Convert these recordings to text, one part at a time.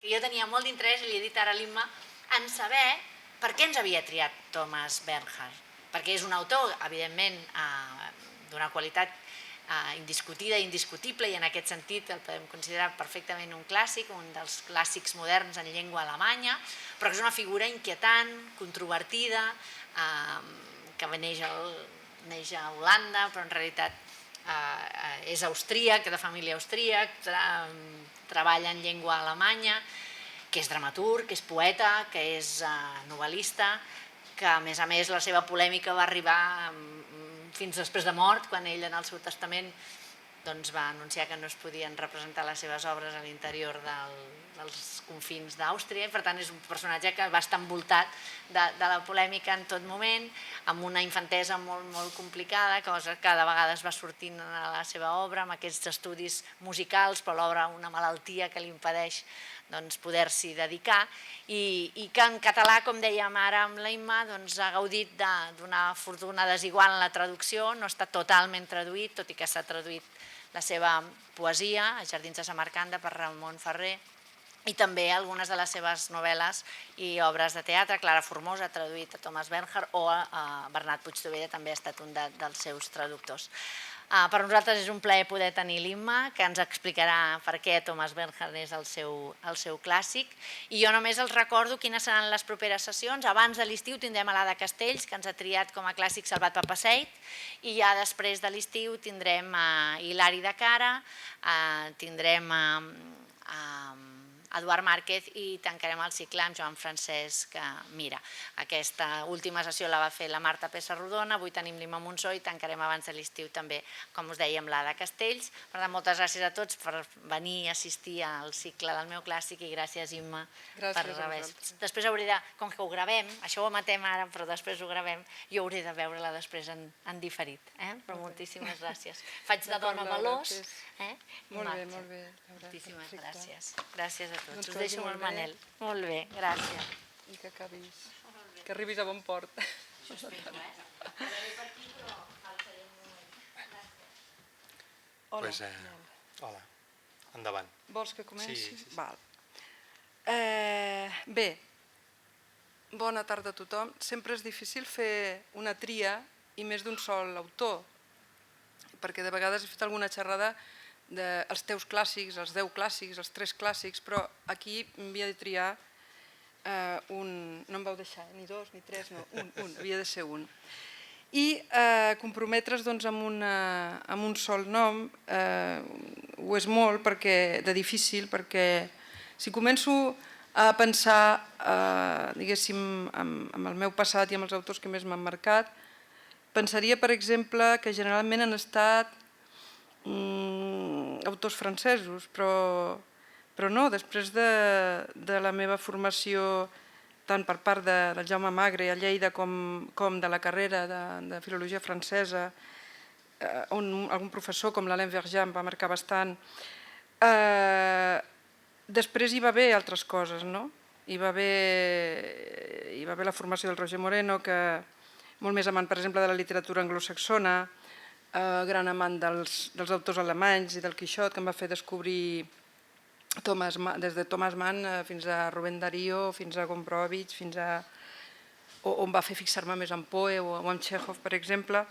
Jo tenia molt d'interès, li he dit ara a l'Imma, en saber per què ens havia triat Thomas Bernhard. Perquè és un autor, evidentment, d'una qualitat indiscutida i indiscutible, i en aquest sentit el podem considerar perfectament un clàssic, un dels clàssics moderns en llengua alemanya, però que és una figura inquietant, controvertida, que neix a Holanda, però en realitat és austríac, de família austríac, treballa en llengua alemanya, que és dramaturg, que és poeta, que és novel·lista, que a més la seva polèmica va arribar fins després de mort, quan ell en el seu testament va anunciar que no es podien representar les seves obres a l'interior dels confins d'Àustria, i per tant és un personatge que va estar envoltat de la polèmica en tot moment, amb una infantesa molt complicada, cosa que de vegades va sortint a la seva obra, amb aquests estudis musicals, però l'obra una malaltia que li impedeix poder-s'hi dedicar, i que en català, com dèiem ara amb la Imma, ha gaudit d'una fortuna desigual en la traducció, no està totalment traduït, tot i que s'ha traduït la seva poesia, a Jardins de Samarcanda, per Ramon Ferrer, i també algunes de les seves novel·les i obres de teatre. Clara Formosa ha traduït a Thomas Bernhard, o Bernat Puigdevila també ha estat un dels seus traductors. Per nosaltres és un plaer poder tenir l'Imma, que ens explicarà per què Thomas Bernhard és el seu clàssic, i jo només els recordo quines seran les properes sessions. Abans de l'estiu tindrem a l'Ada Castells, que ens ha triat com a clàssic Salvat Papasseit, i ja després de l'estiu tindrem Hilari de Cara, tindrem Eduard Márquez, i tancarem el cicle amb Joan Francesc Mira. Aquesta última sessió la va fer la Marta Pessarrodona, avui tenim l'Imma Monsó, i tancarem abans de l'estiu també, com us deia, amb l'Ada Castells. Per tant, moltes gràcies a tots per venir i assistir al cicle del meu clàssic, i gràcies, Imma. Gràcies a vosaltres. Després hauré de, com que ho gravem, això ho matem ara, però després ho gravem, jo hauré de veure-la després en diferit. Però moltíssimes gràcies. Faig de dona veloç. Molt bé, molt bé. Moltíssimes gràcies. Gràcies a tots. Us deixo amb el Manel. Molt bé, gràcies. I que acabis, que arribis a bon port. Això espero, Pararé per aquí, però alçaré un moment. Hola, endavant. Vols que comenci? Sí. Val. Bé, bona tarda a tothom. Sempre és difícil fer una tria i més d'un sol autor, perquè de vegades he fet alguna xerrada dels teus clàssics, els 10 clàssics, els 3 clàssics, però aquí m'havia de triar un, no em vau deixar ni 2 ni 3, no, un, havia de ser un. I comprometre's amb un sol nom ho és molt de difícil, perquè si començo a pensar, diguéssim, amb el meu passat i amb els autors que més m'han marcat, pensaria, per exemple, que generalment han estat autors francesos, però no, després de la meva formació tant per part del Jaume Magre a Lleida com de la carrera de filologia francesa, on algun professor com l'Alain Verjà em va marcar bastant, després hi va haver altres coses, no? Hi va haver la formació del Roger Moreno, que molt més amant, per exemple, de la literatura anglosaxona, gran amant dels autors alemanys i del Quixot, que em va fer descobrir des de Thomas Mann fins a Rubén Darío, fins a Gombrowicz, on va fer fixar-me més en Poe o en Chekhov, per exemple.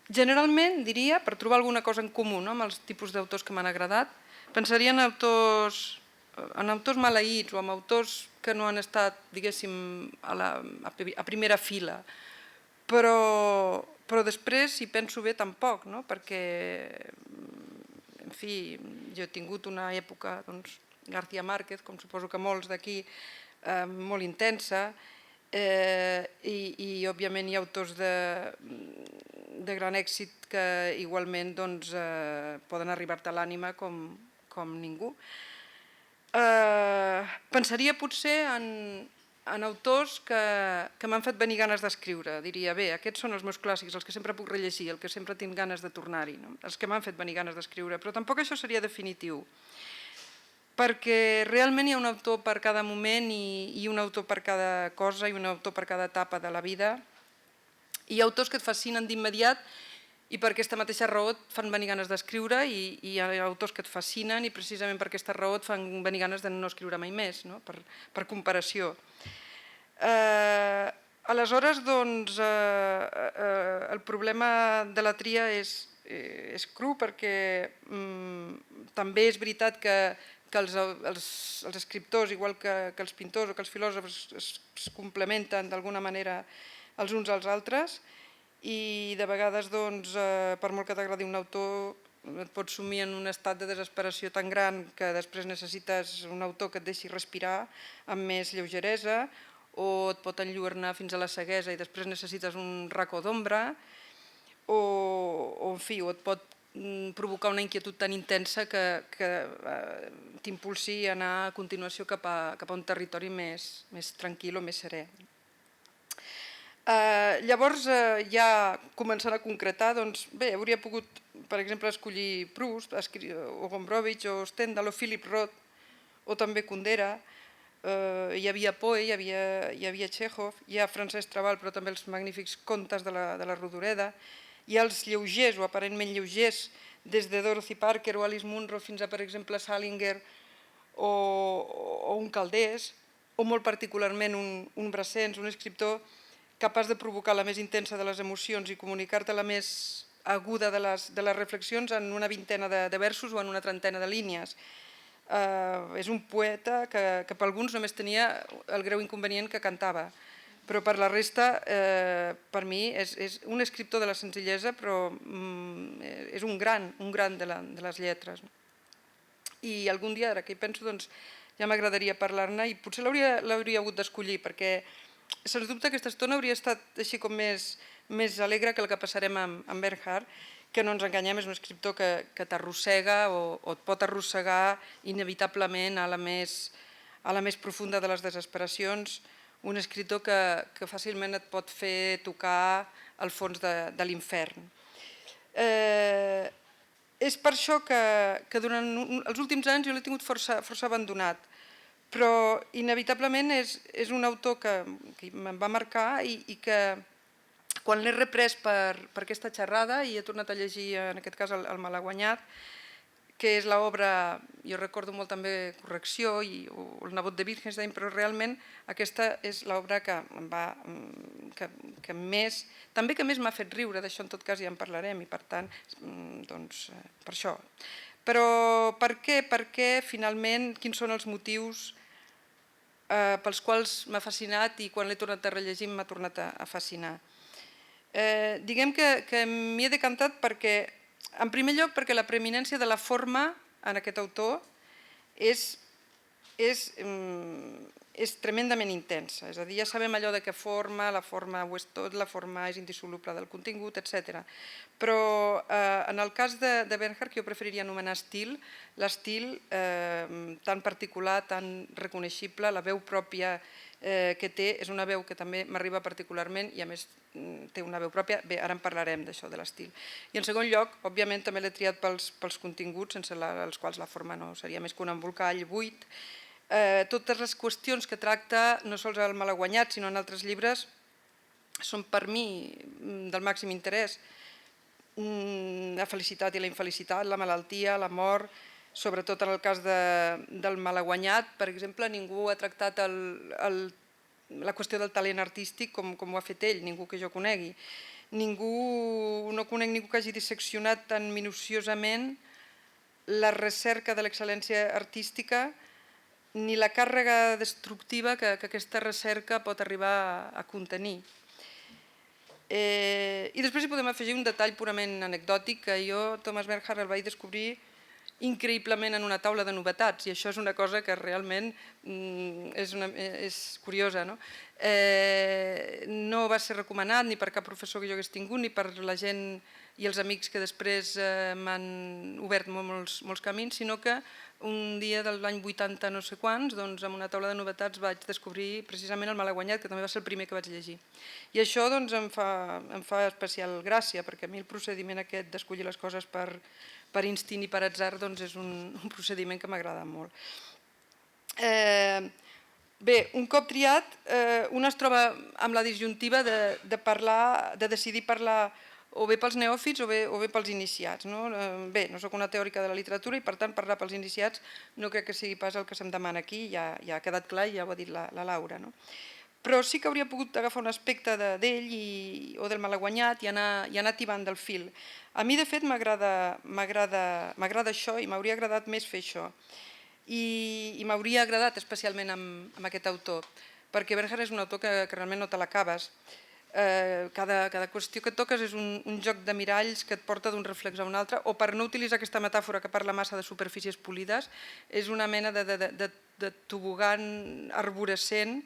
Generalment, diria, per trobar alguna cosa en comú amb els tipus d'autors que m'han agradat, pensaria en autors maleïts o en autors que no han estat, diguéssim, a primera fila, però després, si penso bé, tampoc, perquè, en fi, jo he tingut una època, García Márquez, com suposo que molts d'aquí, molt intensa, i òbviament hi ha autors de gran èxit que igualment poden arribar-te a l'ànima com ningú. Pensaria potser en autors que m'han fet venir ganes d'escriure. Diria, bé, aquests són els meus clàssics, els que sempre puc rellegir, els que sempre tinc ganes de tornar-hi, els que m'han fet venir ganes d'escriure, però tampoc això seria definitiu, perquè realment hi ha un autor per cada moment i un autor per cada cosa i un autor per cada etapa de la vida. Hi ha autors que et fascinen d'immediat i per aquesta mateixa raó et fan venir ganes d'escriure i hi ha autors que et fascinen i precisament per aquesta raó et fan venir ganes de no escriure mai més, no? Per comparació. Aleshores, doncs, el problema de la tria és cru perquè també és veritat que els escriptors, igual que els pintors o que els filòsofs, es complementen d'alguna manera els uns als altres i de vegades, per molt que t'agradi un autor, et pots sumir en un estat de desesperació tan gran que després necessites un autor que et deixi respirar amb més lleugeresa, o et pot enlluernar fins a la ceguesa i després necessites un racó d'ombra, o et pot provocar una inquietud tan intensa que t'impulsi a anar a continuació cap a un territori més tranquil o més serè. Llavors, ja començant a concretar, bé, hauria pogut, per exemple, escollir Proust, o Gombrowicz, o Stendhal, o Philip Roth, o també Kundera. Hi havia Poe, hi havia Chekhov, hi ha Francesc Trabal, però també els magnífics contes de la Rodoreda. Hi ha els lleugers, o aparentment lleugers, des de Dorothy Parker o Alice Munro fins a, per exemple, Salinger o un Calders, o molt particularment un Brassens, un escriptor capaç de provocar la més intensa de les emocions i comunicar-te la més aguda de les reflexions en una vintena de versos o en una trentena de línies. És un poeta que per alguns només tenia el greu inconvenient que cantava, però per la resta, per mi, és un escriptor de la senzillesa, però és un gran de les lletres. I algun dia, ara que hi penso, ja m'agradaria parlar-ne i potser l'hauria hagut d'escollir, perquè sens dubte aquesta estona hauria estat així com més alegre que el que passarem amb Bernhard, que no ens enganyem, és un escriptor que t'arrossega o et pot arrossegar inevitablement a la més profunda de les desesperacions, un escriptor que fàcilment et pot fer tocar el fons de l'infern. És per això que durant els últims anys jo l'he tingut força abandonat, però inevitablement és un autor que em va marcar i que quan l'he reprès per aquesta xerrada i he tornat a llegir en aquest cas el Malaguanyat, que és l'obra, jo recordo molt també Correcció o El nebot de Wittgenstein, però realment aquesta és l'obra que més m'ha fet riure, d'això en tot cas ja en parlarem i per tant, per això. Però per què? Perquè finalment quins són els motius pels quals m'ha fascinat i quan l'he tornat a rellegir m'ha tornat a fascinar. Diguem que m'hi he decantat perquè, en primer lloc, perquè la preeminència de la forma en aquest autor és tremendament intensa. És a dir, ja sabem allò de que la forma ho és tot, la forma és indissoluble del contingut, etc. Però en el cas de Bernhard, que jo preferiria anomenar estil, l'estil tan particular, tan reconeixible, la veu pròpia que té, és una veu que també m'arriba particularment i a més té una veu pròpia. Bé, ara en parlarem d'això, de l'estil. I en segon lloc, òbviament també l'he triat pels continguts, sense els quals la forma no seria més que un embolcall buit. Totes les qüestions que tracta, no sols el Malaguanyat, sinó en altres llibres, són per mi del màxim interès. La felicitat i la infelicitat, la malaltia, la mort, sobretot en el cas del Malaguanyat, per exemple, ningú ha tractat la qüestió del talent artístic com ho ha fet ell, ningú que jo conegui. No conec ningú que hagi disseccionat tan minuciosament la recerca de l'excel·lència artística ni la càrrega destructiva que aquesta recerca pot arribar a contenir. I després hi podem afegir un detall purament anecdòtic, que jo, Thomas Bernhard, el vaig descobrir increïblement en una taula de novetats, i això és una cosa que realment és curiosa. No va ser recomanat ni per cap professor que jo hagués tingut, ni per la gent i els amics que després m'han obert molts camins, sinó que un dia de l'any 80 no sé quants, en una taula de novetats vaig descobrir precisament el Malaguanyat, que també va ser el primer que vaig llegir. I això em fa especial gràcia, perquè a mi el procediment aquest d'escollir les coses per instint i per atzar és un procediment que m'agrada molt. Bé, un cop triat, un es troba amb la disjuntiva de decidir parlar o bé pels neòfits o bé pels iniciats. Bé, no sóc una teòrica de la literatura i per tant parlar pels iniciats no crec que sigui pas el que se'm demana aquí, ja ha quedat clar i ja ho ha dit la Laura. Però sí que hauria pogut agafar un aspecte d'ell o del malaguanyat i anar tibant del fil. A mi, de fet, m'agrada això i m'hauria agradat més fer això. I m'hauria agradat especialment amb aquest autor, perquè Bernhard és un autor que realment no te l'acabes. Cada qüestió que toques és un joc de miralls que et porta d'un reflex a un altre, o per no utilitzar aquesta metàfora que parla massa de superfícies polides, és una mena de tobogan arborescent.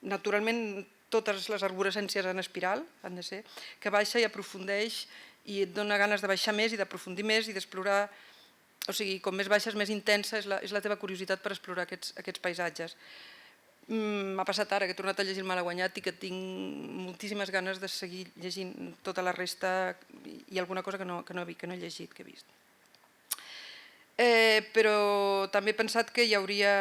Naturalment totes les arborescències en espiral han de ser, que baixa i aprofundeix i et dona ganes de baixar més i d'aprofundir més i d'explorar, o sigui, com més baixes més intensa és la teva curiositat per explorar aquests paisatges. M'ha passat ara que he tornat a llegir el Malaguanyat i que tinc moltíssimes ganes de seguir llegint tota la resta i alguna cosa que no he llegit, que he vist. Però també he pensat que hi hauria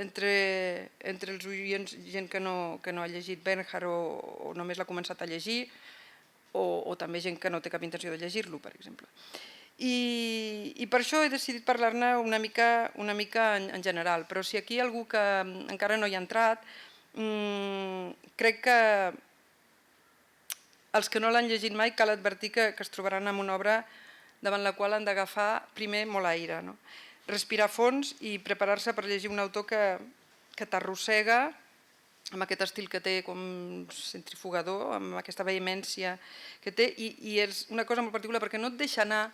entre els oients gent que no ha llegit Bernhard o només l'ha començat a llegir o també gent que no té cap intenció de llegir-lo, per exemple. I per això he decidit parlar-ne una mica en general, però si aquí hi ha algú que encara no hi ha entrat, crec que els que no l'han llegit mai cal advertir que es trobaran amb una obra davant la qual han d'agafar primer molt aire, respirar fons i preparar-se per llegir un autor que t'arrossega amb aquest estil que té com centrifugador, amb aquesta vehemència que té, i és una cosa molt particular perquè no et deixa anar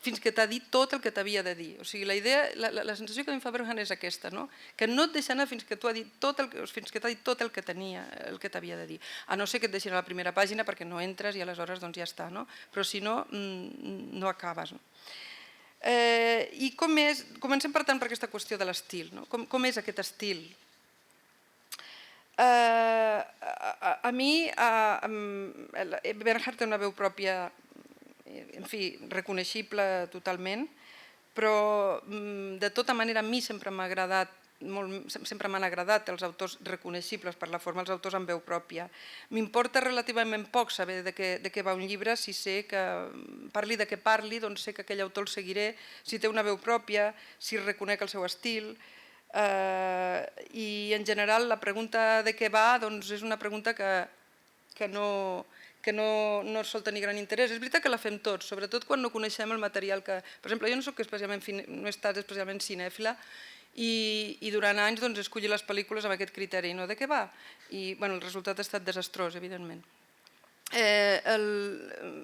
fins que t'ha dit tot el que t'havia de dir. O sigui, la idea, la sensació que em fa Bernhard és aquesta, que no et deixa anar fins que t'ha dit tot el que tenia, el que t'havia de dir. A no ser que et deixin a la primera pàgina perquè no entres i aleshores ja està, però si no, no acabes. I comencem per tant per aquesta qüestió de l'estil. Com és aquest estil? A mi, Bernhard té una veu pròpia, en fi, reconeixible totalment, però de tota manera a mi sempre m'han agradat els autors reconeixibles per la forma, els autors amb veu pròpia. M'importa relativament poc saber de què va un llibre, si sé que parli de què parli, doncs sé que aquell autor el seguiré, si té una veu pròpia, si reconec el seu estil. I en general la pregunta de què va és una pregunta que no sol tenir gran interès. És veritat que la fem tots, sobretot quan no coneixem el material que... Per exemple, jo no he estat especialment cinèfila i durant anys he escollit les pel·lícules amb aquest criteri, de què va? I el resultat ha estat desastrós, evidentment.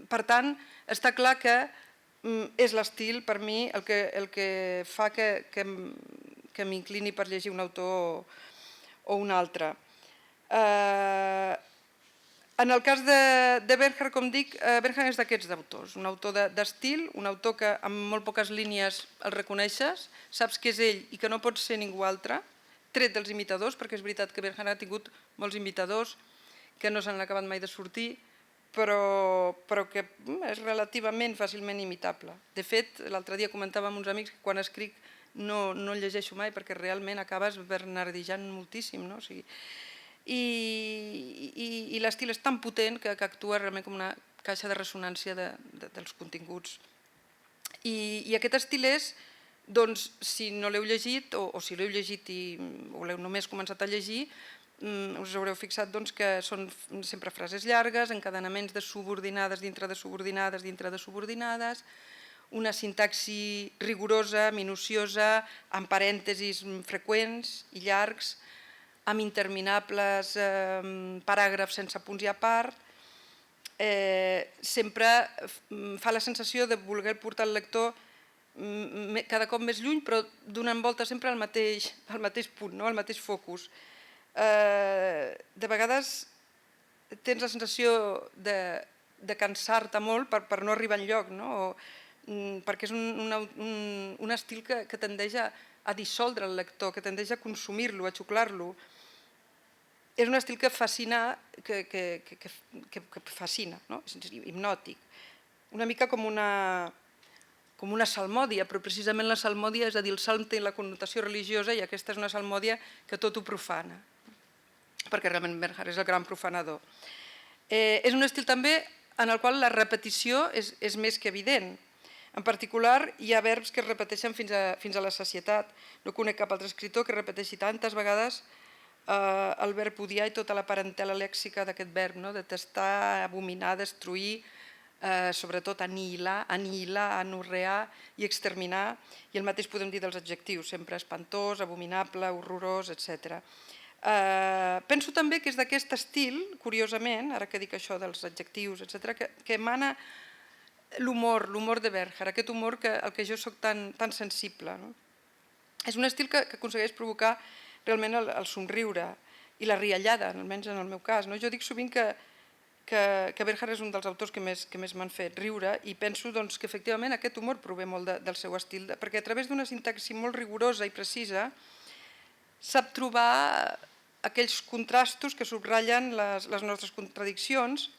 Per tant, està clar que és l'estil, per mi, el que fa que m'inclini per llegir un autor o un altre. En el cas de Bernhard, com dic, Bernhard és d'aquests autors, un autor d'estil, un autor que amb molt poques línies el reconeixes, saps que és ell i que no pot ser ningú altre, tret dels imitadors, perquè és veritat que Bernhard ha tingut molts imitadors que no s'han acabat mai de sortir, però que és relativament fàcilment imitable. De fet, l'altre dia comentava amb uns amics que quan escric no el llegeixo mai perquè realment acabes bernardejant moltíssim, no? O sigui, i l'estil és tan potent que actua realment com una caixa de ressonància dels continguts. I aquest estil és, doncs, si no l'heu llegit o si l'heu llegit i l'heu només començat a llegir, us haureu fixat que són sempre frases llargues, encadenaments de subordinades dintre de subordinades dintre de subordinades, una sintaxi rigorosa, minuciosa, amb parèntesis freqüents i llargs, amb interminables paràgrafs sense punts i a part, sempre fa la sensació de voler portar el lector cada cop més lluny, però donant volta sempre al mateix punt, al mateix focus. De vegades tens la sensació de cansar-te molt per no arribar enlloc, perquè és un estil que tendeix a dissoldre el lector, que tendeix a consumir-lo, a xuclar-lo. És un estil que fascina, és hipnòtic. Una mica com una salmòdia, però precisament la salmòdia, és a dir, el salm té la connotació religiosa i aquesta és una salmòdia que tot ho profana, perquè realment Bernhard és el gran profanador. És un estil també en el qual la repetició és més que evident. En particular, hi ha verbs que es repeteixen fins a la sacietat. No conec cap altre escriptor que repeteixi tantes vegades el verb odiar i tota la parentela lèxica d'aquest verb, no? Detestar, abominar, destruir, sobretot anihilar, anorrear i exterminar. I el mateix podem dir dels adjectius, sempre espantós, abominable, horrorós, etc. Penso també que és d'aquest estil, curiosament, ara que dic això dels adjectius, etc., que emana l'humor de Bernhard, aquest humor al que jo soc tan sensible. És un estil que aconsegueix provocar realment el somriure i la riallada, almenys en el meu cas. Jo dic sovint que Bernhard és un dels autors que més m'han fet riure i penso que efectivament aquest humor prové molt del seu estil, perquè a través d'una sintaxi molt rigorosa i precisa sap trobar aquells contrastos que subratllen les nostres contradiccions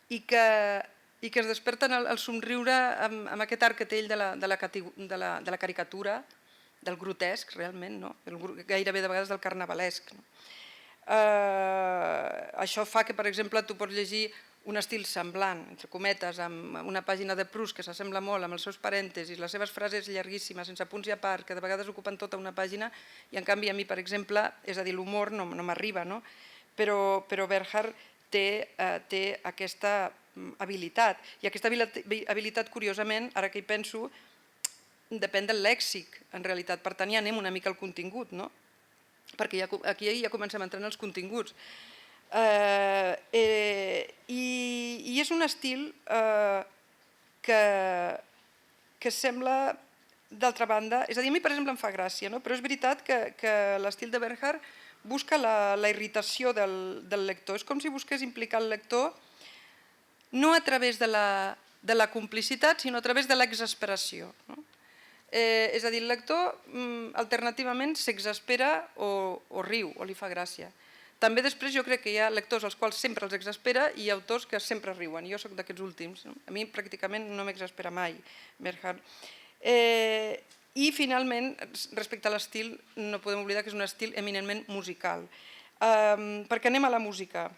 i que es desperten el somriure amb aquest arc que té ell de la caricatura, del grotesc, realment, gairebé de vegades del carnavalesc. Això fa que, per exemple, tu pots llegir un estil semblant, entre cometes, amb una pàgina de Proust que s'assembla molt amb els seus parèntesis, les seves frases llarguíssimes, sense punts i a part, que de vegades ocupen tota una pàgina, i en canvi a mi, per exemple, és a dir, l'humor no m'arriba, però Bernhard té aquesta habilitat, i aquesta habilitat, curiosament, ara que hi penso, depèn del lèxic, en realitat. Per tant, ja anem una mica al contingut, perquè aquí ja comencem a entrar en els continguts. I és un estil que sembla, d'altra banda, és a dir, a mi, per exemple, em fa gràcia, però és veritat que l'estil de Bernhard busca la irritació del lector. És com si busqués implicar el lector no a través de la complicitat, sinó a través de l'exasperació. És a dir, el lector alternativament s'exaspera o riu o li fa gràcia. També després jo crec que hi ha lectors als quals sempre els exaspera i autors que sempre riuen. Jo soc d'aquests últims. A mi pràcticament no m'exaspera mai Bernhard. I finalment, respecte a l'estil, no podem oblidar que és un estil eminentment musical. Perquè anem a la música.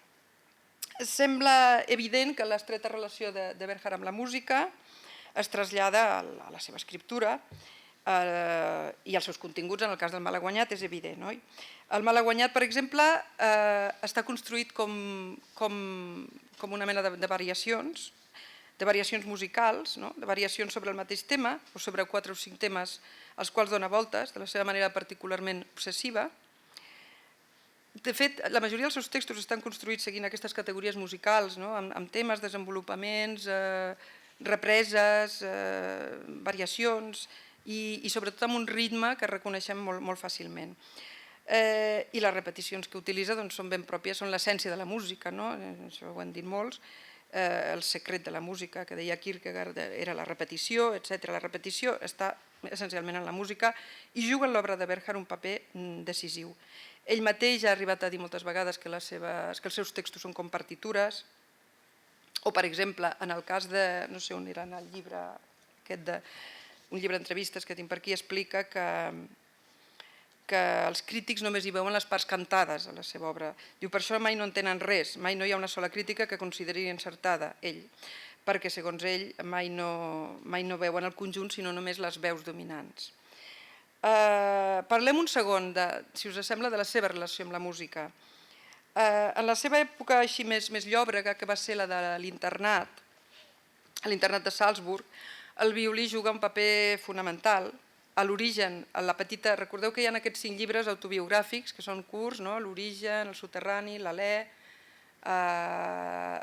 Sembla evident que l'estreta relació de Bernhard amb la música es trasllada a la seva escriptura i als seus continguts. En el cas del Malaguanyat és evident. El Malaguanyat, per exemple, està construït com una mena de variacions musicals, de variacions sobre el mateix tema o sobre 4 o 5 temes als quals dona voltes de la seva manera particularment obsessiva. De fet, la majoria dels seus textos estan construïts seguint aquestes categories musicals, amb temes, desenvolupaments, represes, variacions i sobretot amb un ritme que reconeixem molt fàcilment. I les repeticions que utilitza són ben pròpies, són l'essència de la música, això ho han dit molts, el secret de la música que deia Kierkegaard era la repetició, etc. La repetició està essencialment en la música i juga en l'obra de Bernhard un paper decisiu. Ell mateix ha arribat a dir moltes vegades que els seus textos són com partitures, o, per exemple, en el cas de, no sé on era el llibre, un llibre d'entrevistes que tinc per aquí, explica que els crítics només hi veuen les parts cantades a la seva obra. Diu, per això mai no entenen res, mai no hi ha una sola crítica que consideri encertada, ell, perquè, segons ell, mai no veuen el conjunt, sinó només les veus dominants. Parlem un segon, si us sembla, de la seva relació amb la música. En la seva època així més llòbrega, que va ser la de l'internat, a l'internat de Salzburg, el violí juga un paper fonamental. A l'origen, a la petita... Recordeu que hi ha aquests 5 llibres autobiogràfics, que són curts, l'Origen, el Soterrani, l'Alè,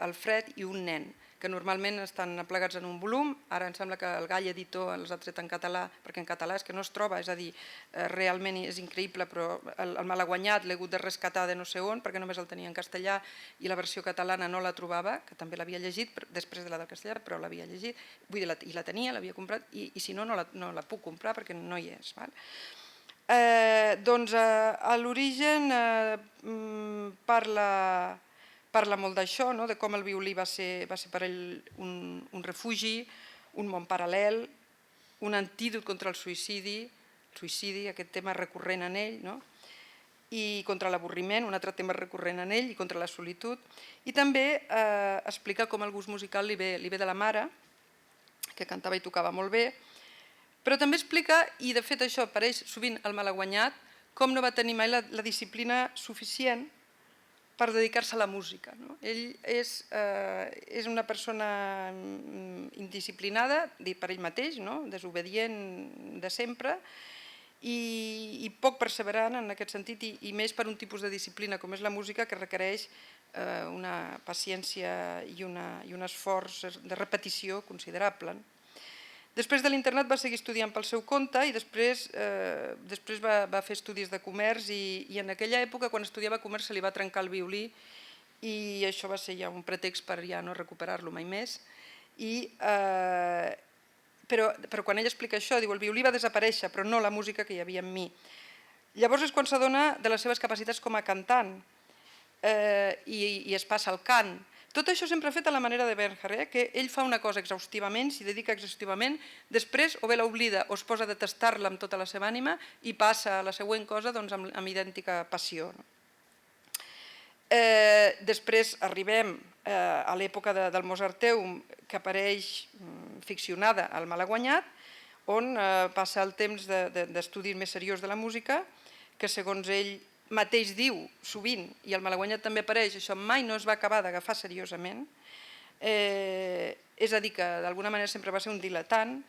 el Fred i un nen, que normalment estan aplegats en un volum. Ara em sembla que el Gall editor els ha tret en català, perquè en català és que no es troba, és a dir, realment és increïble, però el Malaguanyat l'he hagut de rescatar de no sé on, perquè només el tenia en castellà i la versió catalana no la trobava, que també l'havia llegit, després de la del castellà, però l'havia llegit, vull dir, i la tenia, l'havia comprat, i si no, no la puc comprar perquè no hi és. Doncs a l'origen parla molt d'això, de com el violí va ser per ell un refugi, un món paral·lel, un antídot contra el suïcidi, aquest tema recurrent en ell, i contra l'avorriment, un altre tema recurrent en ell, i contra la solitud. I també explica com el gust musical li ve de la mare, que cantava i tocava molt bé, però també explica, i de fet això apareix sovint al Malaguanyat, com no va tenir mai la disciplina suficient per dedicar-se a la música. Ell és una persona indisciplinada, dit per ell mateix, desobedient de sempre, i poc perseverant en aquest sentit, i més per un tipus de disciplina com és la música, que requereix una paciència i un esforç de repetició considerable. Després de l'internat va seguir estudiant pel seu compte i després va fer estudis de comerç, i en aquella època, quan estudiava comerç, se li va trencar el violí, i això va ser ja un pretext per ja no recuperar-lo mai més. Però quan ell explica això, diu, el violí va desaparèixer, però no la música que hi havia en mi. Llavors és quan s'adona de les seves capacitats com a cantant, i es passa al cant. Tot això sempre fet a la manera de Bernhard, que ell fa una cosa exhaustivament, s'hi dedica exhaustivament, després o bé l'oblida o es posa a detestar-la amb tota la seva ànima i passa a la següent cosa amb idèntica passió. Després arribem a l'època del Mozarteum, que apareix ficcionada al Malaguanyat, on passa el temps d'estudis més seriós de la música, que segons ell mateix diu sovint, i al Malaguanyat també apareix, això mai no es va acabar d'agafar seriosament, és a dir, que d'alguna manera sempre va ser un diletant,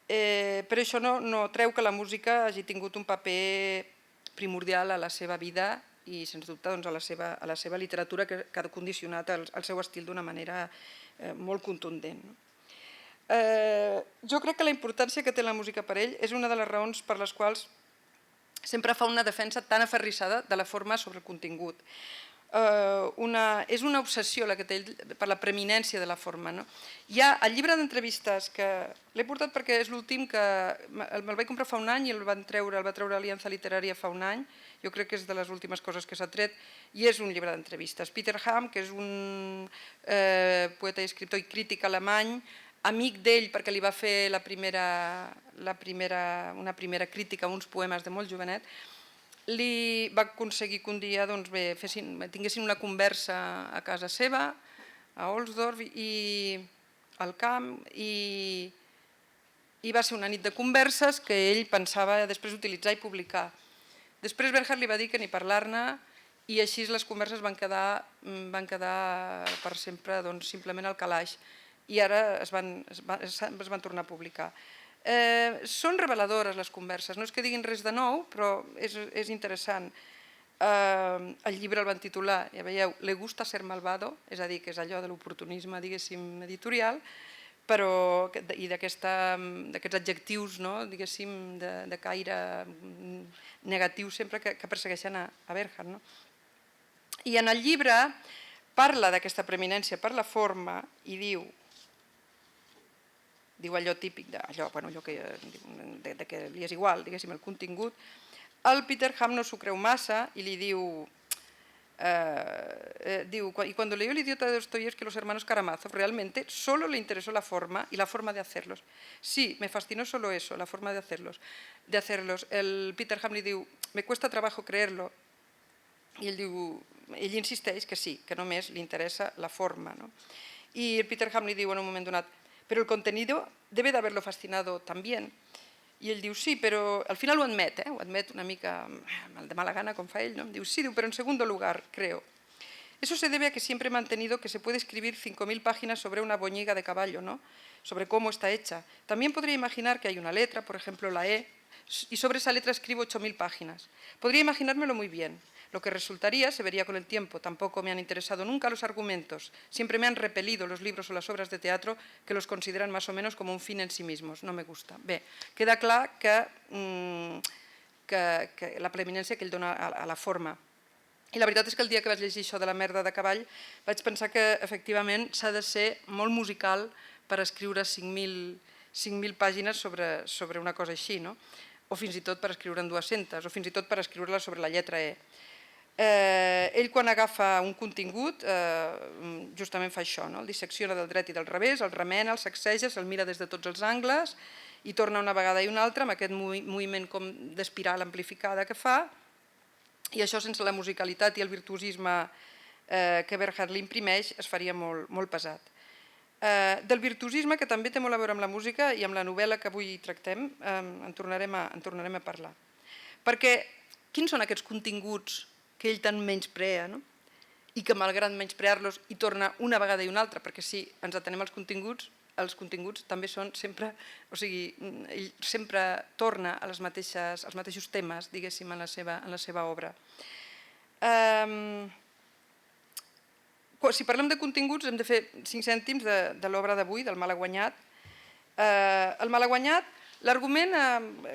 però això no treu que la música hagi tingut un paper primordial a la seva vida i, sens dubte, a la seva literatura, que ha condicionat el seu estil d'una manera molt contundent. Jo crec que la importància que té la música per ell és una de les raons per les quals sempre fa una defensa tan aferrissada de la forma sobre el contingut. És una obsessió la que té per la preeminència de la forma. Hi ha el llibre d'entrevistes, que l'he portat perquè és l'últim que me'l vaig comprar fa un any i el va treure Aliança Literària fa un any. Jo crec que és de les últimes coses que s'ha tret, i és un llibre d'entrevistes. Peter Ham, que és un poeta i escriptor i crític alemany, amic d'ell perquè li va fer una primera crítica a uns poemes de molt jovenet, li va aconseguir que un dia tinguessin una conversa a casa seva, a Ohlsdorf, i al camp, i va ser una nit de converses que ell pensava després utilitzar i publicar. Després Bernhard li va dir que ni parlar-ne, i així les converses van quedar per sempre simplement al calaix, i ara es van tornar a publicar. Són reveladores les converses, no és que diguin res de nou, però és interessant. El llibre el van titular, ja veieu, Le gusta ser malvado, és a dir, que és allò de l'oportunisme, diguéssim, editorial, i d'aquests adjectius, diguéssim, de caire negatiu sempre que persegueixen a Bernhard. I en el llibre parla d'aquesta preeminència per la forma i diu allò típic, allò que li és igual, diguéssim, el contingut. El Peter Ham no s'ho creu massa i li diu, y cuando leyó El idiota de Dostoyevsky, Los hermanos Karamazov, realmente solo le interesó la forma y la forma de hacerlos. Sí, me fascinó solo eso, la forma de hacerlos. El Peter Ham li diu, me cuesta trabajo creerlo, i ell insisteix que sí, que només li interessa la forma. I el Peter Ham li diu en un moment donat, pero el contenido debe de haberlo fascinado también. I ell diu, sí, però al final ho admet una mica de mala gana, com fa ell, diu, sí, però en segundo lugar, creo. Eso se debe a que siempre he mantenido que se puede escribir 5.000 páginas sobre una boñiga de caballo, sobre cómo está hecha. También podría imaginar que hay una letra, por ejemplo la E, y sobre esa letra escribo 8.000 páginas. Podría imaginármelo muy bien. Lo que resultaría se vería con el tiempo. Tampoco me han interesado nunca los argumentos. Siempre me han repelido los libros o las obras de teatro que los consideran más o menos como un fin en sí mismos. No me gusta. Bé, queda clar que la preeminència que ell dona a la forma. I la veritat és que el dia que vaig llegir això de la merda de cavall vaig pensar que efectivament s'ha de ser molt musical per escriure 5.000 pàgines sobre una cosa així, o fins i tot per escriure'n 200, o fins i tot per escriure-la sobre la lletra E. Ell, quan agafa un contingut, justament fa això, el dissecciona del dret i del revés, el remena, el sacseja, se'l mira des de tots els angles i torna una vegada i una altra amb aquest moviment com d'espiral amplificada que fa, i això sense la musicalitat i el virtuosisme que Bernhard li imprimeix es faria molt pesat. Del virtuosisme, que també té molt a veure amb la música i amb la novel·la que avui tractem, en tornarem a parlar. Perquè quins són aquests continguts que ell tant menysprea, no? I que malgrat menysprear-los hi torna una vegada i una altra, perquè si ens atenem als continguts també són sempre, o sigui, ell sempre torna als mateixos temes, diguéssim, en la seva obra. Si parlem de continguts hem de fer 5 cèntims de l'obra d'avui, del Malaguanyat. El Malaguanyat, l'argument,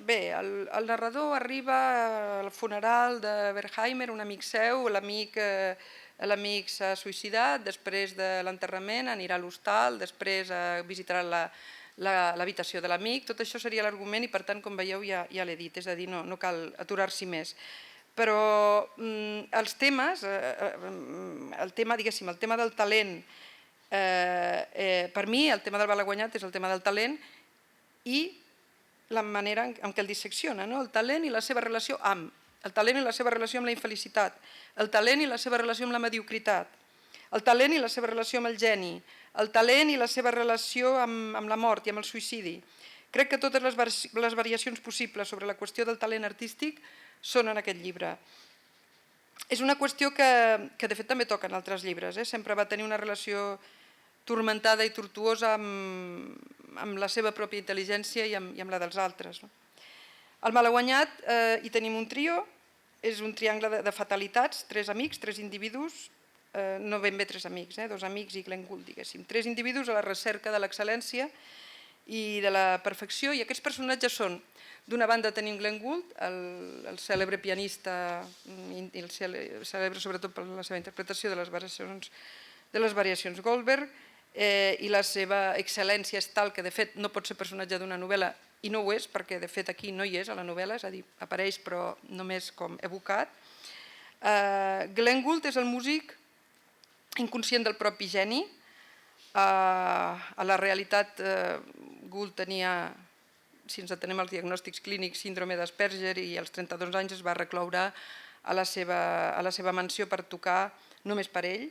bé, el narrador arriba al funeral de Wertheimer, un amic seu, l'amic s'ha suïcidat, després de l'enterrament anirà a l'hostal, després visitarà l'habitació de l'amic, tot això seria l'argument i per tant, com veieu, ja l'he dit, és a dir, no cal aturar-s'hi més. Però els temes, el tema del talent, per mi el tema del Malaguanyat és el tema del talent i la manera en què el dissecciona, el talent i la seva relació amb, el talent i la seva relació amb la infelicitat, el talent i la seva relació amb la mediocritat, el talent i la seva relació amb el geni, el talent i la seva relació amb la mort i amb el suïcidi. Crec que totes les variacions possibles sobre la qüestió del talent artístic són en aquest llibre. És una qüestió que de fet també toca en altres llibres. Sempre va tenir una relació turmentada i tortuosa amb la seva pròpia intel·ligència i amb la dels altres. Al Malaguanyat hi tenim un trio, és un triangle de fatalitats, 3 amics, 3 individus, no ben bé 3 amics, 2 amics i Glenn Gould, diguéssim. 3 individus a la recerca de l'excel·lència i de la perfecció, i aquests personatges són, d'una banda tenim Glenn Gould, el cèlebre pianista, i el cèlebre sobretot per la seva interpretació de les variacions Goldberg, i la seva excel·lència és tal que de fet no pot ser personatge d'una novel·la, i no ho és, perquè de fet aquí no hi és a la novel·la, és a dir, apareix però només com evocat. Glenn Gould és el músic inconscient del propi geni. A la realitat, Gould tenia, si ens atenem als diagnòstics clínics, síndrome d'Asperger, i als 32 anys es va recloure a la seva mansió per tocar només per ell,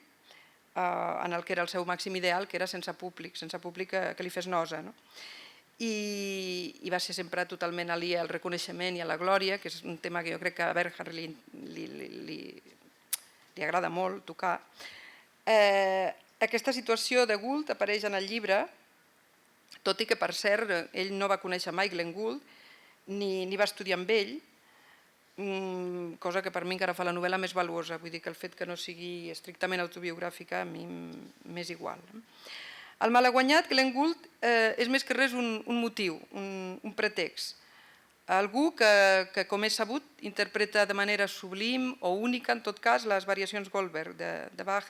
en el que era el seu màxim ideal, que era sense públic que li fes nosa. I va ser sempre totalment aliè al reconeixement i a la glòria, que és un tema que jo crec que a Bernhard li agrada molt tocar. Aquesta situació de Gould apareix en el llibre, tot i que, per cert, ell no va conèixer mai Glenn Gould, ni va estudiar amb ell, cosa que per mi encara fa la novel·la més valuosa, vull dir que el fet que no sigui estrictament autobiogràfica a mi m'és igual. El Malaguanyat, Glenn Gould, és més que res un motiu, un pretext. Algú que, com és sabut, interpreta de manera sublim o única, en tot cas, les variacions Goldberg de Bach,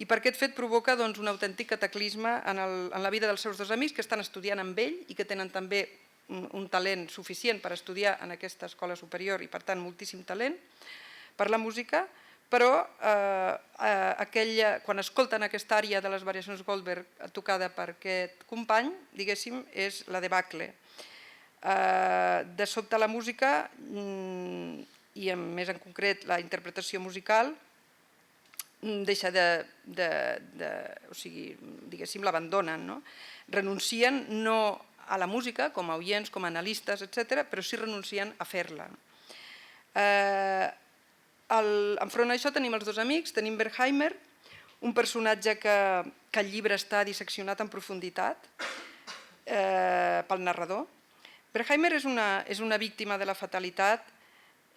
i per aquest fet provoca un autèntic cataclisme en la vida dels seus 2 amics que estan estudiant amb ell i que tenen també un talent suficient per estudiar en aquesta escola superior i per tant moltíssim talent per la música, però quan escolten aquesta ària de les variacions Goldberg tocada per aquest company, diguéssim, és la debacle. De sobte la música, i més en concret la interpretació musical, deixa o sigui, diguéssim, l'abandonen, renuncien no a la música com a oients, com a analistes, etc., però sí renuncien a fer-la. Enfront a això tenim els 2 amics, tenim Wertheimer, un personatge que el llibre està disseccionat en profunditat pel narrador. Wertheimer és una víctima de la fatalitat,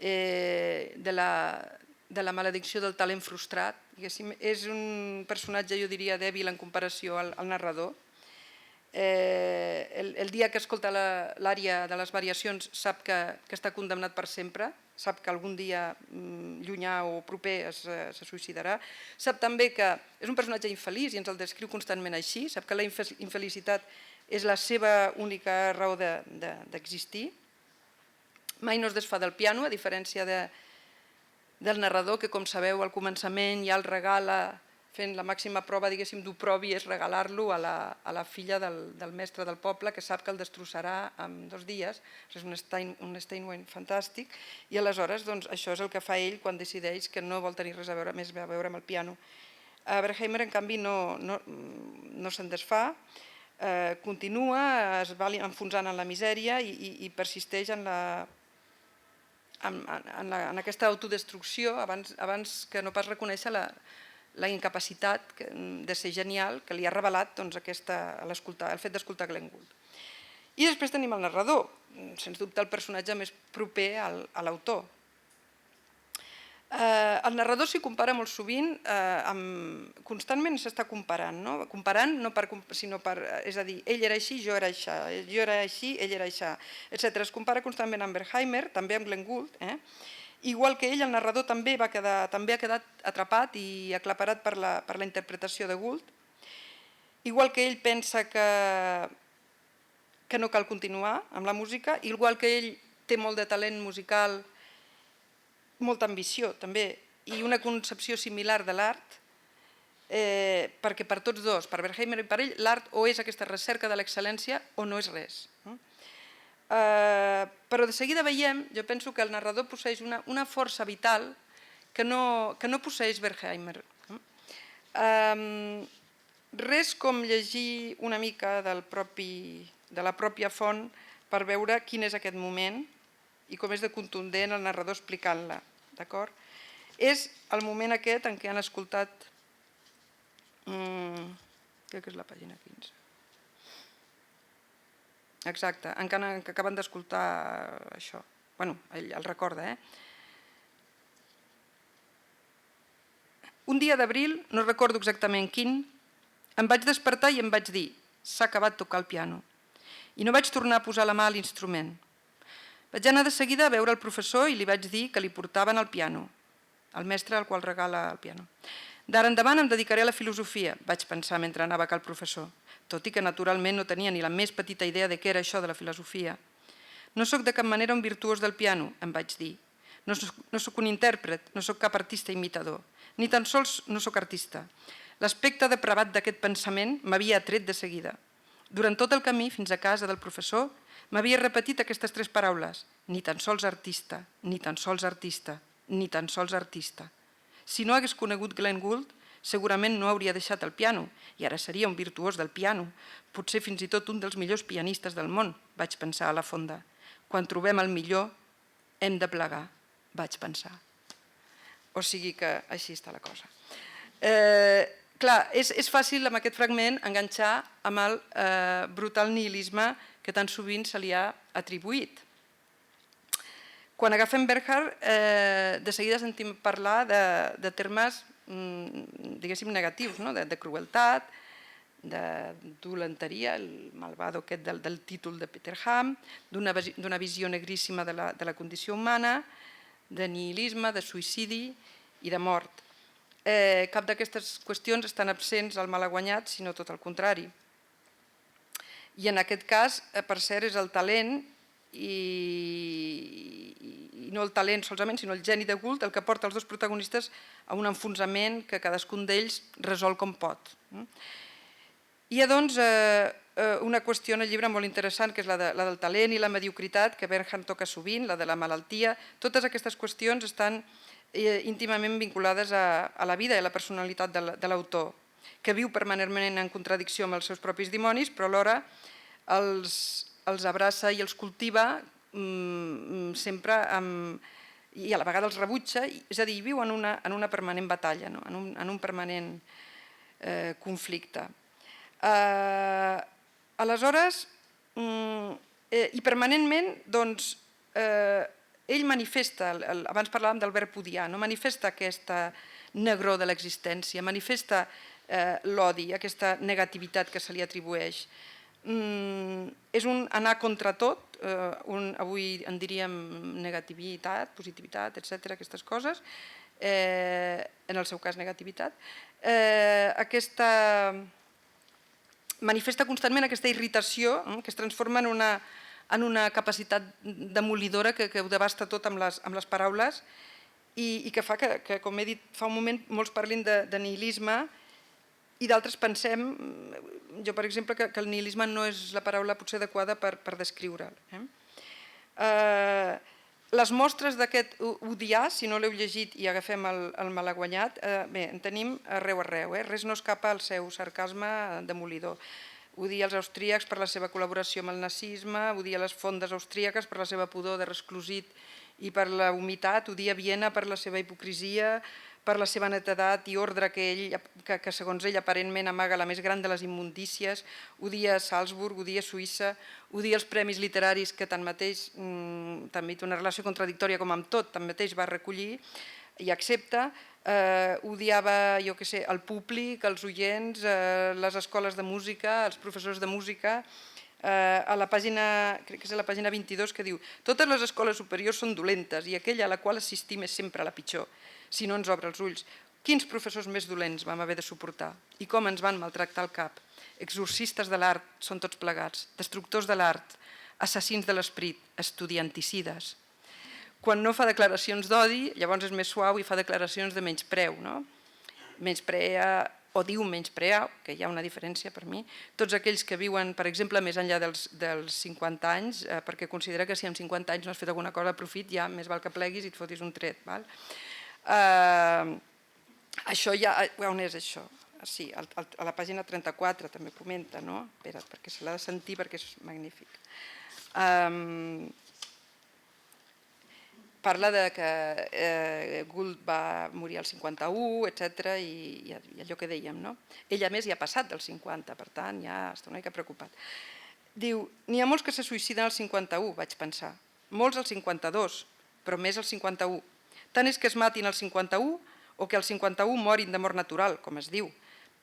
de la maledicció del talent frustrat. És un personatge, jo diria, dèbil en comparació al narrador. El dia que escolta l'ària de les variacions sap que està condemnat per sempre, sap que algun dia llunyà o proper se suïcidarà. Sap també que és un personatge infeliç i ens el descriu constantment així, sap que la infelicitat és la seva única raó d'existir. Mai no es desfà del piano, a diferència del narrador, que, com sabeu, al començament ja el regala fent la màxima prova, diguéssim, d'oprobi, és regalar-lo a la filla del mestre del poble, que sap que el destrossarà en 2 dies. És un Steinway fantàstic. I aleshores això és el que fa ell quan decideix que no vol tenir res més a veure amb el piano. Berkheimer, en canvi, no se'n desfà, continua, es va enfonsant en la misèria i persisteix en aquesta autodestrucció abans que no pas reconèixer la incapacitat de ser genial que li ha revelat el fet d'escoltar Glenn Gould. I després tenim el narrador, sens dubte el personatge més proper a l'autor. El narrador s'hi compara molt sovint, constantment s'està comparant, sinó per, és a dir, ell era així, jo era així, ell era així, etc. Es compara constantment amb Berkheimer, també amb Glenn Gould. Igual que ell, el narrador també ha quedat atrapat i aclaparat per la interpretació de Gould. Igual que ell pensa que no cal continuar amb la música, igual que ell té molt de talent musical, molta ambició també, i una concepció similar de l'art, perquè per tots dos, per Berkheimer i per ell, l'art o és aquesta recerca de l'excel·lència o no és res. Però de seguida veiem, jo penso que el narrador posseix una força vital que no posseix Berkheimer. Res com llegir una mica de la pròpia font per veure quin és aquest moment i com és de contundent el narrador explicant-la. És el moment aquest en què han escoltat, crec que és la pàgina 15, exacte, en què acaben d'escoltar això. Bueno, ell el recorda. Un dia d'abril, no recordo exactament quin, em vaig despertar i em vaig dir: s'ha acabat tocar el piano. I no vaig tornar a posar la mà a l'instrument. Vaig anar de seguida a veure el professor i li vaig dir que li portaven el piano, el mestre al qual regala el piano. D'ara endavant em dedicaré a la filosofia, vaig pensar mentre anava a cal professor, tot i que naturalment no tenia ni la més petita idea de què era això de la filosofia. No sóc de cap manera un virtuós del piano, em vaig dir. No sóc un intèrpret, no sóc cap artista imitador, ni tan sols no sóc artista. L'aspecte depravat d'aquest pensament m'havia atret de seguida. Durant tot el camí fins a casa del professor m'havia repetit aquestes 3 paraules: ni tan sols artista, ni tan sols artista, ni tan sols artista. Si no hagués conegut Glenn Gould, segurament no hauria deixat el piano i ara seria un virtuós del piano, potser fins i tot un dels millors pianistes del món, vaig pensar a la fonda. Quan trobem el millor, hem de plegar, vaig pensar. O sigui que així està la cosa. Clar, és fàcil amb aquest fragment enganxar amb el brutal nihilisme que tan sovint se li ha atribuït. Quan agafem Bernhard, de seguida sentim parlar de termes, diguéssim, negatius, de crueltat, de dolenteria, el malvado aquest del títol de Peter Ham, d'una visió negríssima de la condició humana, de nihilisme, de suïcidi i de mort. Cap d'aquestes qüestions estan absents al malaguanyat, sinó tot el contrari. I en aquest cas, per cert, és el talent, i no el talent solament, sinó el geni de Gould, el que porta els 2 protagonistes a un enfonsament que cadascun d'ells resol com pot. Hi ha, doncs, una qüestió en el llibre molt interessant, que és la del talent i la mediocritat, que Bernhard toca sovint, la de la malaltia. Totes aquestes qüestions estan íntimament vinculades a la vida i a la personalitat de l'autor, que viu permanentment en contradicció amb els seus propis dimonis, però alhora els abraça i els cultiva sempre i a la vegada els rebutja, és a dir, viu en una permanent batalla, en un permanent conflicte. Aleshores, i permanentment, doncs, ell manifesta, abans parlàvem del verb odiar, manifesta aquesta negror de l'existència, manifesta l'odi, aquesta negativitat que se li atribueix. És un anar contra tot, avui en diríem negativitat, positivitat, etc., aquestes coses, en el seu cas negativitat. Manifesta constantment aquesta irritació que es transforma en una capacitat demolidora que ho devasta tot amb les paraules i que fa que, com he dit fa un moment, molts parlin de nihilisme I d'altres pensem, jo per exemple, que el nihilisme no és la paraula potser adequada per descriure'l. Les mostres d'aquest odiar, si no l'heu llegit i agafem el malaguanyat, bé, en tenim arreu. Res no escapa al seu sarcasme demolidor. Odia els austríacs per la seva col·laboració amb el nazisme, odia les fondes austríaques per la seva pudor de resclosit i per la humitat, odia Viena per la seva hipocresia, per la seva netedat i ordre que segons ell aparentment amaga la més gran de les immundícies, odia Salzburg, odia Suïssa, odia els premis literaris que tanmateix, també té una relació contradictòria com amb tot, tanmateix va recollir i accepta, odiava, jo què sé, el públic, els oients, les escoles de música, els professors de música, a la pàgina, crec que és a la pàgina 22, que diu: totes les escoles superiors són dolentes i aquella a la qual assistim és sempre la pitjor, si no ens obre els ulls. Quins professors més dolents vam haver de suportar i com ens van maltractar el cap. Exorcistes de l'art són tots plegats, destructors de l'art, assassins de l'esperit, estudianticides. Quan no fa declaracions d'odi, llavors és més suau i fa declaracions de menyspreu, no? Menysprea, o diu menysprear, que hi ha una diferència per mi, tots aquells que viuen, per exemple, més enllà dels 50 anys, perquè considera que si amb 50 anys no has fet alguna cosa de profit, ja més val que pleguis i et fotis un tret. Això ja... On és això? Sí, a la pàgina 34 també comenta, no? Espera't, perquè se l'ha de sentir perquè és magnífic. Parla de que Gould va morir al 51, etc. i allò que dèiem, no? Ell, a més, ja ha passat del 50, per tant, ja està una mica preocupat. Diu, n'hi ha molts que se suïciden al 51, vaig pensar. Molts al 52, però més al 51. Tant és que es matin al 51 o que al 51 morin de mort natural, com es diu.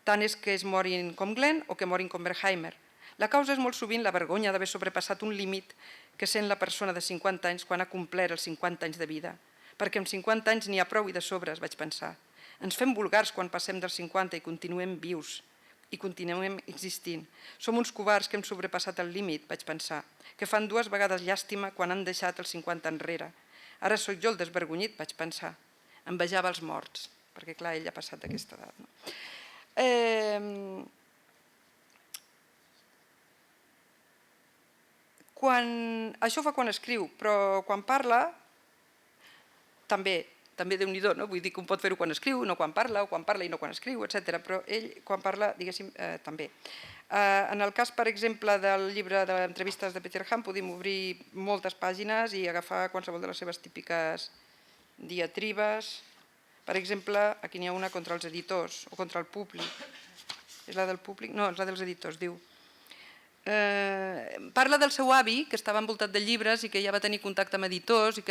Tant és que es morin com Glenn o que morin com Berkheimer. La causa és molt sovint la vergonya d'haver sobrepassat un límit que sent la persona de 50 anys quan ha complert els 50 anys de vida. Perquè amb 50 anys n'hi ha prou i de sobres, vaig pensar. Ens fem vulgars quan passem dels 50 i continuem vius i continuem existint. Som uns covards que hem sobrepassat el límit, vaig pensar, que fan 2 vegades llàstima quan han deixat els 50 enrere. Ara sóc jo el desvergonyit, vaig pensar. Envejava els morts, perquè clar, ell ha passat d'aquesta edat. Això fa quan escriu, però quan parla, també Déu-n'hi-do, no? Vull dir que un pot fer-ho quan escriu, no quan parla, o quan parla i no quan escriu, etc. Però ell, quan parla, diguéssim, també. En el cas, per exemple, del llibre d'entrevistes de Peter Ham, podem obrir moltes pàgines i agafar qualsevol de les seves típiques diatribes. Per exemple, aquí n'hi ha una contra els editors o contra el públic. És la del públic? No, és la dels editors, diu. Parla del seu avi, que estava envoltat de llibres i que ja va tenir contacte amb editors i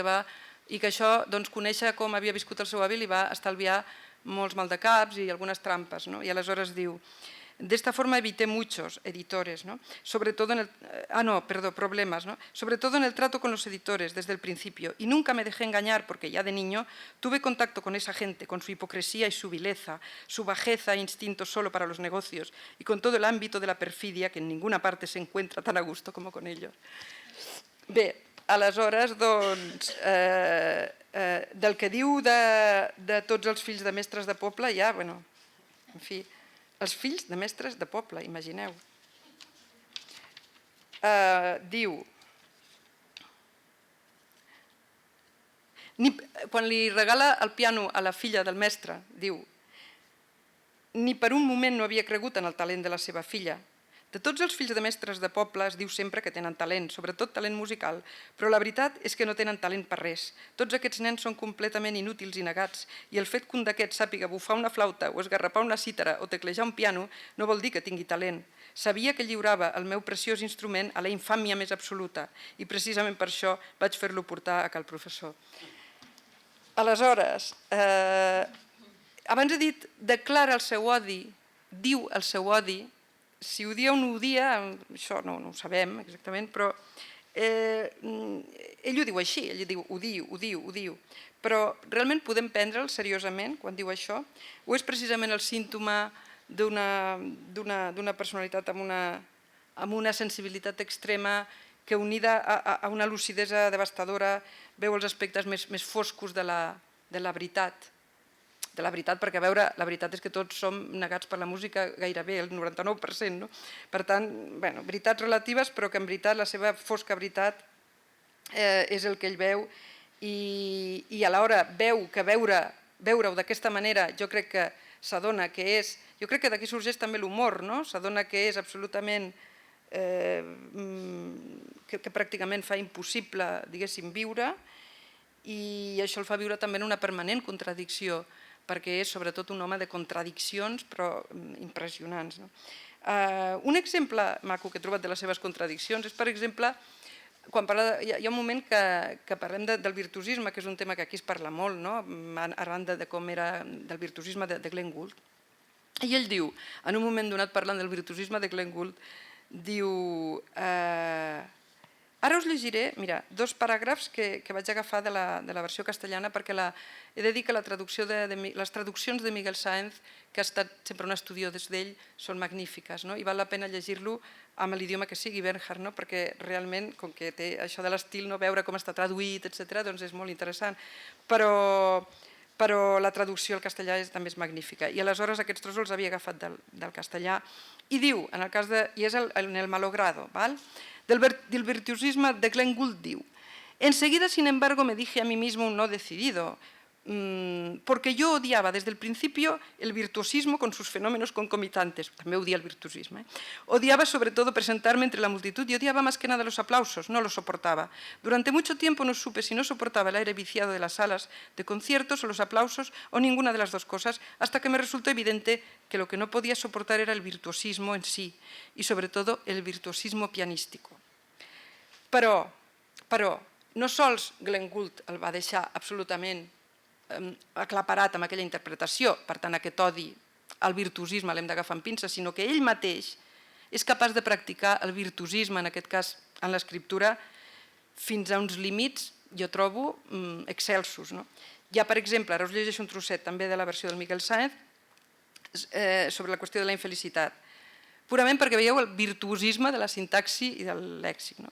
que això, conèixer com havia viscut el seu avi li va estalviar molts maldecaps i algunes trampes. I aleshores diu: de esta forma evité muchos editores, problemas, sobre todo en el trato con los editores desde el principio, y nunca me dejé engañar porque ya de niño tuve contacto con esa gente, con su hipocresía y su vileza, su bajeza e instinto solo para los negocios y con todo el ámbito de la perfidia que en ninguna parte se encuentra tan a gusto como con ellos. Bé, aleshores, del que diu de tots els fills de mestres de poble, ja, en fi, els fills de mestres de poble, imagineu. Diu, quan li regala el piano a la filla del mestre, diu: ni per un moment no havia cregut en el talent de la seva filla. De tots els fills de mestres de poble es diu sempre que tenen talent, sobretot talent musical, però la veritat és que no tenen talent per res. Tots aquests nens són completament inútils i negats, i el fet que un d'aquests sàpiga bufar una flauta o esgarrapar una cítara o teclejar un piano no vol dir que tingui talent. Sabia que lliurava el meu preciós instrument a la infàmia més absoluta i precisament per això vaig fer-lo portar a cal professor. Aleshores, abans he dit declara el seu odi, diu el seu odi. Si odia o no odia, això no ho sabem exactament, però ell ho diu així, ell diu odio. Però realment podem prendre'l seriosament quan diu això? O és precisament el símptoma d'una personalitat amb una sensibilitat extrema que unida a una lucidesa devastadora veu els aspectes més foscos de la veritat, de la veritat, perquè a veure, la veritat és que tots som negats per la música gairebé, el 99%, no? Per tant, bueno, veritats relatives, però que en veritat la seva fosca veritat és el que ell veu i alhora veu que veure-ho d'aquesta manera jo crec que s'adona que és, jo crec que d'aquí sorgeix també l'humor, no? S'adona que és absolutament, que pràcticament fa impossible, diguéssim, viure, i això el fa viure també en una permanent contradicció, perquè és sobretot un home de contradiccions, però impressionants. Un exemple maco que he trobat de les seves contradiccions és, per exemple, quan hi ha un moment que parlem del virtuosisme, que és un tema que aquí es parla molt, arran de com era del virtuosisme de Glenn Gould. I ell diu, en un moment donat parlant del virtuosisme de Glenn Gould, diu... Ara us llegiré, mira, 2 paràgrafs que vaig agafar de la versió castellana perquè he de dir que les traduccions de Miguel Sáenz, que ha estat sempre un estudiós d'ell, són magnífiques i val la pena llegir-lo amb l'idioma que sigui, Bernhard, perquè realment, com que té això de l'estil, veure com està traduït, etc., doncs és molt interessant. Però la traducció al castellà també és magnífica. I aleshores aquests trossos els havia agafat del castellà. I diu, en el cas de... i és en el malogrado, val? Del virtuosismo de Glenn Gould diu: enseguida, sin embargo, me dije a mí mismo un no decidido, porque yo odiaba desde el principio el virtuosismo con sus fenómenos concomitantes. También odié el virtuosismo. Odiaba sobre todo presentarme entre la multitud y odiaba más que nada los aplausos, no los soportaba. Durante mucho tiempo no supe si no soportaba el aire viciado de las salas de conciertos o los aplausos o ninguna de las dos cosas, hasta que me resultó evidente que lo que no podía soportar era el virtuosismo en sí y sobre todo el virtuosismo pianístico. Però no sols Glenn Gould el va deixar absolutament aclaparat amb aquella interpretació, per tant aquest odi al virtuosisme l'hem d'agafar amb pinces, sinó que ell mateix és capaç de practicar el virtuosisme, en aquest cas en l'escriptura, fins a uns límits, jo trobo, excelsos. Hi ha, per exemple, ara us llegeixo un trosset també de la versió del Miguel Sáenz sobre la qüestió de la infelicitat, purament perquè veieu el virtuosisme de la sintaxi i del lèxic.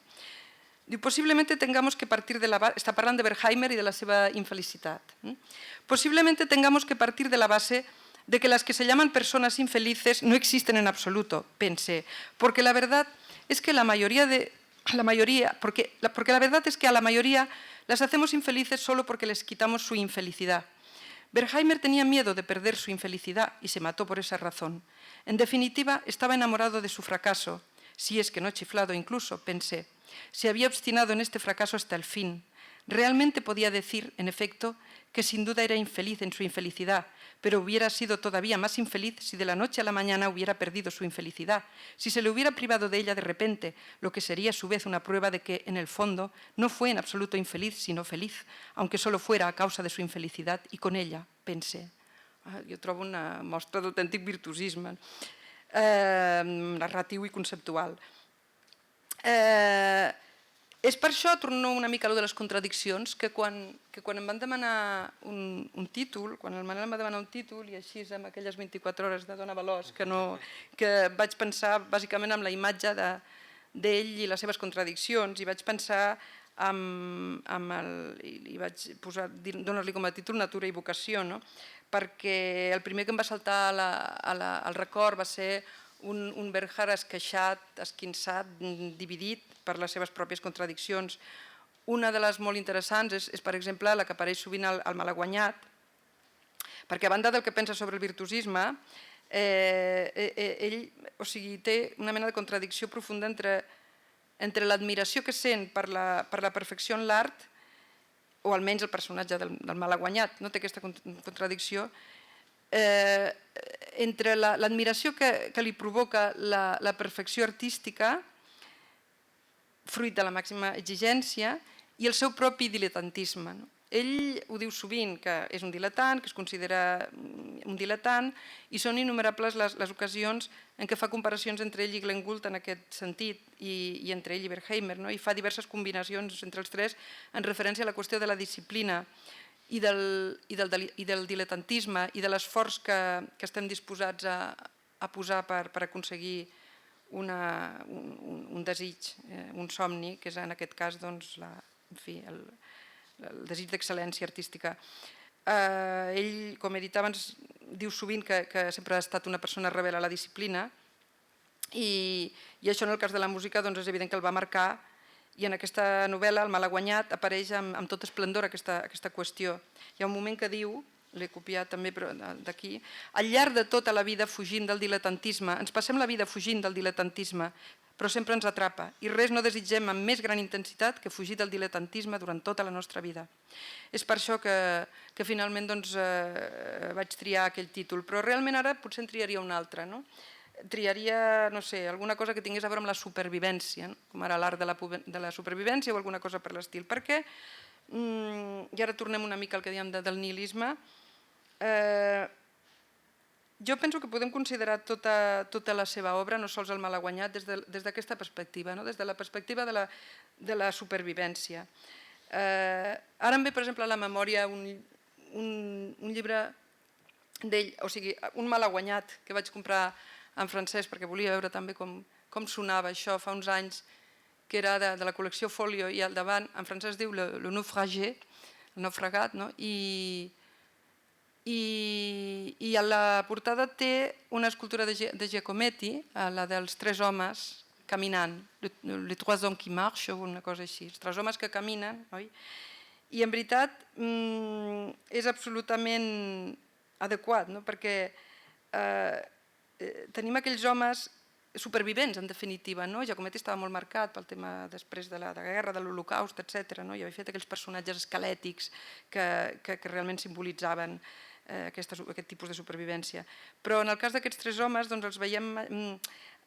Diu, posiblemente tengamos que partir de la base, està parlant de Berkheimer i de la seva infelicitat, posiblemente tengamos que partir de la base de que las que se llaman personas infelices no existen en absoluto, pensé, porque la verdad es que a la mayoría las hacemos infelices solo porque les quitamos su infelicidad. Berkheimer tenía miedo de perder su infelicidad y se mató por esa razón. En definitiva, estaba enamorado de su fracaso, si es que no chiflado incluso, pensé. Se había obstinado en este fracaso hasta el fin. Realmente podía decir, en efecto, que sin duda era infeliz en su infelicidad, pero hubiera sido todavía más infeliz si de la noche a la mañana hubiera perdido su infelicidad, si se le hubiera privado de ella de repente, lo que sería a su vez una prueba de que, en el fondo, no fue en absoluto infeliz, sino feliz, aunque solo fuera a causa de su infelicidad, y con ella, pensé. Jo trobo una mostra d'autèntic virtuosisme narratiu i conceptual. És per això, torno una mica a de les contradiccions, que quan em van demanar un títol, quan el Manel em va demanar un títol, i així amb aquelles 24 hores de Dona Veloç, que vaig pensar bàsicament en la imatge d'ell i les seves contradiccions, i vaig pensar i vaig donar-li com a títol Natura i vocació, perquè el primer que em va saltar al record va ser un Bernhard esqueixat, esquinçat, dividit per les seves pròpies contradiccions. Una de les molt interessants és, per exemple, la que apareix sovint al Malaguanyat, perquè a banda del que pensa sobre el virtuosisme, ell té una mena de contradicció profunda entre l'admiració que sent per la perfecció en l'art, o almenys el personatge del Malaguanyat no té aquesta contradicció, entre l'admiració que li provoca la perfecció artística, fruit de la màxima exigència, i el seu propi diletantisme. Ell ho diu sovint, que és un diletant, que es considera un diletant, i són innumerables les ocasions en què fa comparacions entre ell i Glenn Gould en aquest sentit, i entre ell i Berkheimer, i fa diverses combinacions entre els tres en referència a la qüestió de la disciplina i del diletantisme i de l'esforç que estem disposats a posar per aconseguir un desig, un somni, que és en aquest cas el desig d'excel·lència artística. Ell, com he dit abans, diu sovint que sempre ha estat una persona rebel a la disciplina i això en el cas de la música doncs és evident que el va marcar i en aquesta novel·la, El malaguanyat, apareix amb tot esplendor aquesta qüestió. Hi ha un moment que diu, l'he copiat també d'aquí, al llarg de tota la vida fugint del diletantisme, ens passem la vida fugint del diletantisme, però sempre ens atrapa i res no desitgem amb més gran intensitat que fugir del diletantisme durant tota la nostra vida. És per això que finalment vaig triar aquell títol, però realment ara potser en triaria un altre, no? Triaria, no sé, alguna cosa que tingués a veure amb la supervivència, com ara l'art de la supervivència o alguna cosa per l'estil, perquè, i ara tornem una mica al que dèiem del nihilisme, jo penso que podem considerar tota la seva obra, no sols El malaguanyat, des d'aquesta perspectiva, des de la perspectiva de la supervivència. Ara em ve, per exemple, a la memòria un llibre d'ell, o sigui, Un malaguanyat, que vaig comprar en francès perquè volia veure també com sonava això fa uns anys, que era de la col·lecció Folio, i al davant en francès diu Le naufragé, el naufragat, i a la portada té una escultura de Giacometti, la dels tres homes caminant, les trois hommes qui marchent o una cosa així, els tres homes que caminen, oi? I en veritat és absolutament adequat, perquè tenim aquells homes supervivents, en definitiva. Giacometti estava molt marcat pel tema després de la guerra, de l'Holocaust, etc. I havia fet aquells personatges esquelètics que realment simbolitzaven aquest tipus de supervivència. Però en el cas d'aquests tres homes els veiem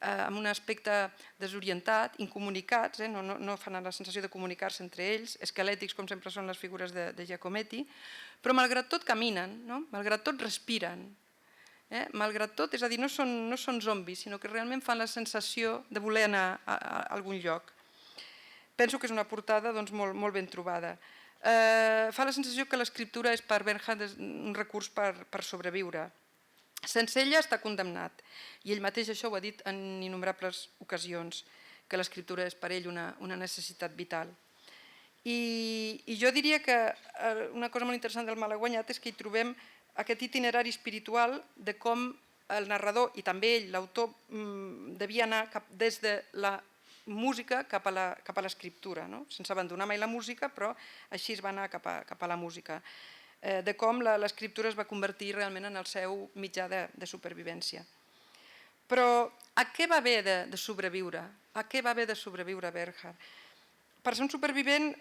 amb un aspecte desorientat, incomunicats, no fan la sensació de comunicar-se entre ells, esquelètics com sempre són les figures de Giacometti, però malgrat tot caminen, malgrat tot respiren, malgrat tot, és a dir, no són zombis, sinó que realment fan la sensació de voler anar a algun lloc. Penso que és una portada molt ben trobada. Fa la sensació que l'escriptura és per Bernhard un recurs per sobreviure. Sense ella està condemnat, i ell mateix això ho ha dit en innumerables ocasions, que l'escriptura és per ell una necessitat vital. I jo diria que una cosa molt interessant del malaguanyat és que hi trobem aquest itinerari espiritual de com el narrador i també ell, l'autor, devia anar des de la música cap a l'escriptura, sense abandonar mai la música, però així es va anar cap a la música, de com l'escriptura es va convertir realment en el seu mitjà de supervivència. Però a què va haver de sobreviure? A què va haver de sobreviure Bernhard? Per ser un supervivent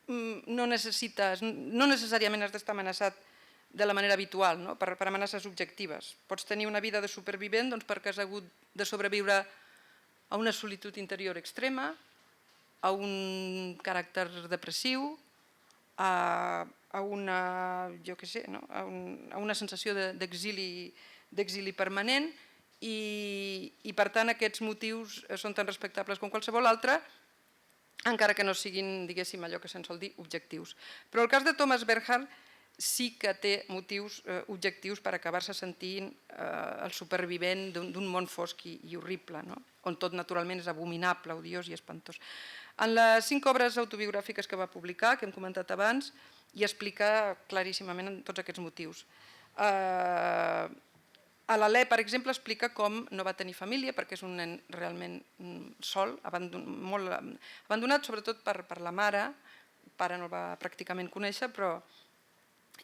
no necessàriament has d'estar amenaçat de la manera habitual, per amenaces objectives. Pots tenir una vida de supervivent perquè has hagut de sobreviure a una solitud interior extrema, a un caràcter depressiu, a una sensació d'exili permanent i per tant aquests motius són tan respectables com qualsevol altre, encara que no siguin, diguéssim, allò que se'n sol dir objectius. Però el cas de Thomas Bernhard sí que té motius objectius per acabar-se sentint el supervivent d'un món fosc i horrible, on tot naturalment és abominable, odiós i espantós. En les 5 obres autobiogràfiques que va publicar, que hem comentat abans, hi explica claríssimament tots aquests motius. A l'Alè, per exemple, explica com no va tenir família, perquè és un nen realment sol, molt abandonat, sobretot per la mare, el pare no el va pràcticament conèixer,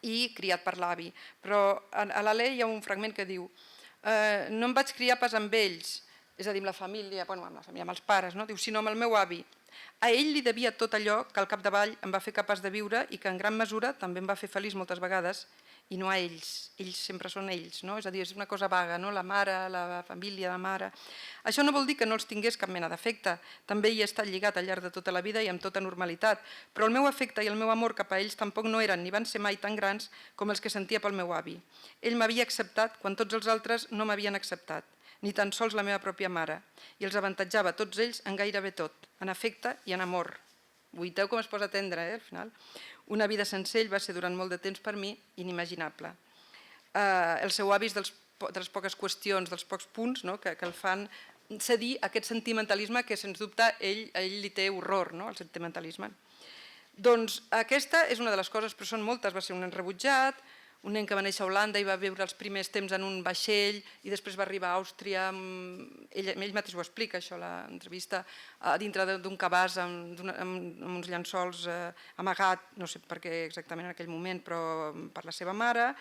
i criat per l'avi. Però a l'Alè hi ha un fragment que diu no em vaig criar pas amb ells, és a dir, amb la família, amb els pares, sinó amb el meu avi. A ell li devia tot allò que al capdavall em va fer capaç de viure i que en gran mesura també em va fer feliç moltes vegades, i no a ells. Ells sempre són ells, és a dir, és una cosa vaga, la mare, la família, la mare. Això no vol dir que no els tingués cap mena d'afecte, també hi he estat lligat al llarg de tota la vida i amb tota normalitat, però el meu afecte i el meu amor cap a ells tampoc no eren ni van ser mai tan grans com els que sentia pel meu avi. Ell m'havia acceptat quan tots els altres no m'havien acceptat, ni tan sols la meva pròpia mare, i els avantatjava tots ells en gairebé tot, en afecte i en amor. Veieu com es posa tendre, al final. Una vida sense ell va ser durant molt de temps per mi inimaginable. El seu avi és de les poques qüestions, dels pocs punts que el fan cedir a aquest sentimentalisme que, sens dubte, a ell li té horror, el sentimentalisme. Doncs aquesta és una de les coses, però són moltes. Va ser un nen rebutjat, un nen que va néixer a Holanda i va viure els primers temps en un vaixell i després va arribar a Àustria, ell mateix ho explica això a l'entrevista, dintre d'un cabàs amb uns llençols amagat, no sé per què exactament en aquell moment, però per la seva mare.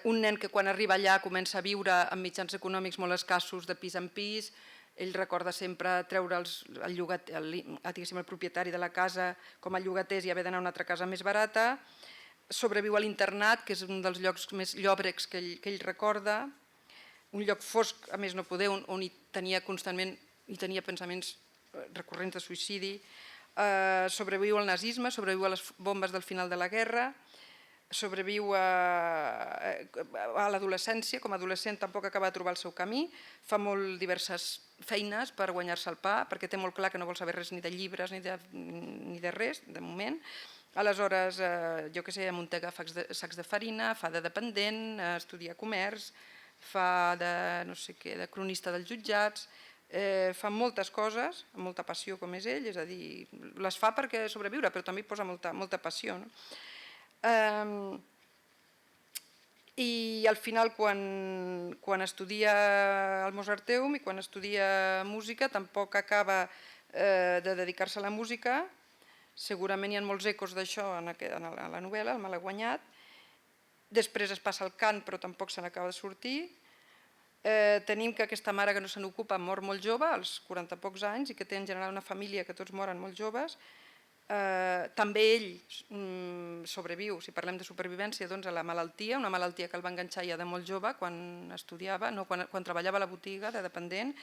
Un nen que quan arriba allà comença a viure amb mitjans econòmics molt escassos de pis en pis, ell recorda sempre treure el propietari de la casa com a llogaters i haver d'anar a una altra casa més barata. Sobreviu a l'internat, que és un dels llocs més llòbrecs que ell recorda, un lloc fosc, a més no poder, on hi tenia constantment pensaments recurrents de suïcidi. Sobreviu al nazisme, sobreviu a les bombes del final de la guerra, sobreviu a l'adolescència, com a adolescent tampoc acaba de trobar el seu camí, fa molt diverses feines per guanyar-se el pa, perquè té molt clar que no vol saber res ni de llibres ni de res, de moment. Aleshores, jo què sé, amuntega sacs de farina, fa de dependent, estudia comerç, fa de no sé què, de cronista dels jutjats, fa moltes coses, amb molta passió com és ell, és a dir, les fa perquè sobreviure, però també hi posa molta passió. I al final, quan estudia al Mozarteum i quan estudia música, tampoc acaba de dedicar-se a la música. Segurament hi ha molts ecos d'això a la novel·la, el Malaguanyat. Després es passa al cant, però tampoc se n'acaba de sortir. Tenim que aquesta mare que no se n'ocupa mor molt jove, als 40 i pocs anys, i que té en general una família que tots moren molt joves. També ell sobreviu, si parlem de supervivència, a la malaltia, una malaltia que el va enganxar ja de molt jove quan estudiava, quan treballava a la botiga de dependent,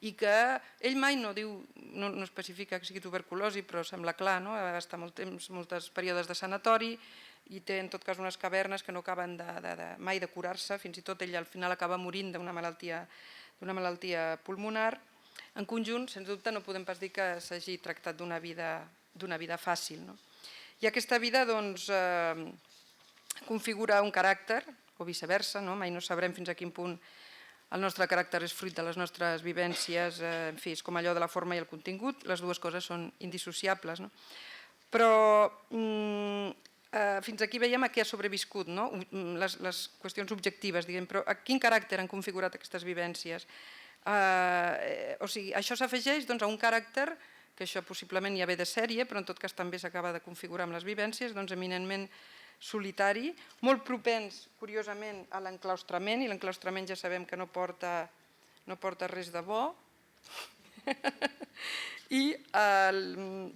i que ell mai no diu, no especifica que sigui tuberculosi, però sembla clar, va estar molts períodes de sanatori i té en tot cas unes cavernes que no acaben mai de curar-se, fins i tot ell al final acaba morint d'una malaltia pulmonar. En conjunt, sens dubte, no podem pas dir que s'hagi tractat d'una vida fàcil. I aquesta vida configura un caràcter, o viceversa, mai no sabrem fins a quin punt el nostre caràcter és fruit de les nostres vivències, en fi, és com allò de la forma i el contingut, les dues coses són indissociables. Però fins aquí veiem a què ha sobreviscut, les qüestions objectives, però a quin caràcter han configurat aquestes vivències? O sigui, això s'afegeix a un caràcter que això possiblement ja ve de sèrie, però en tot cas també s'acaba de configurar amb les vivències, eminentment solitari, molt propens, curiosament, a l'enclaustrament, i l'enclaustrament ja sabem que no porta res de bo. I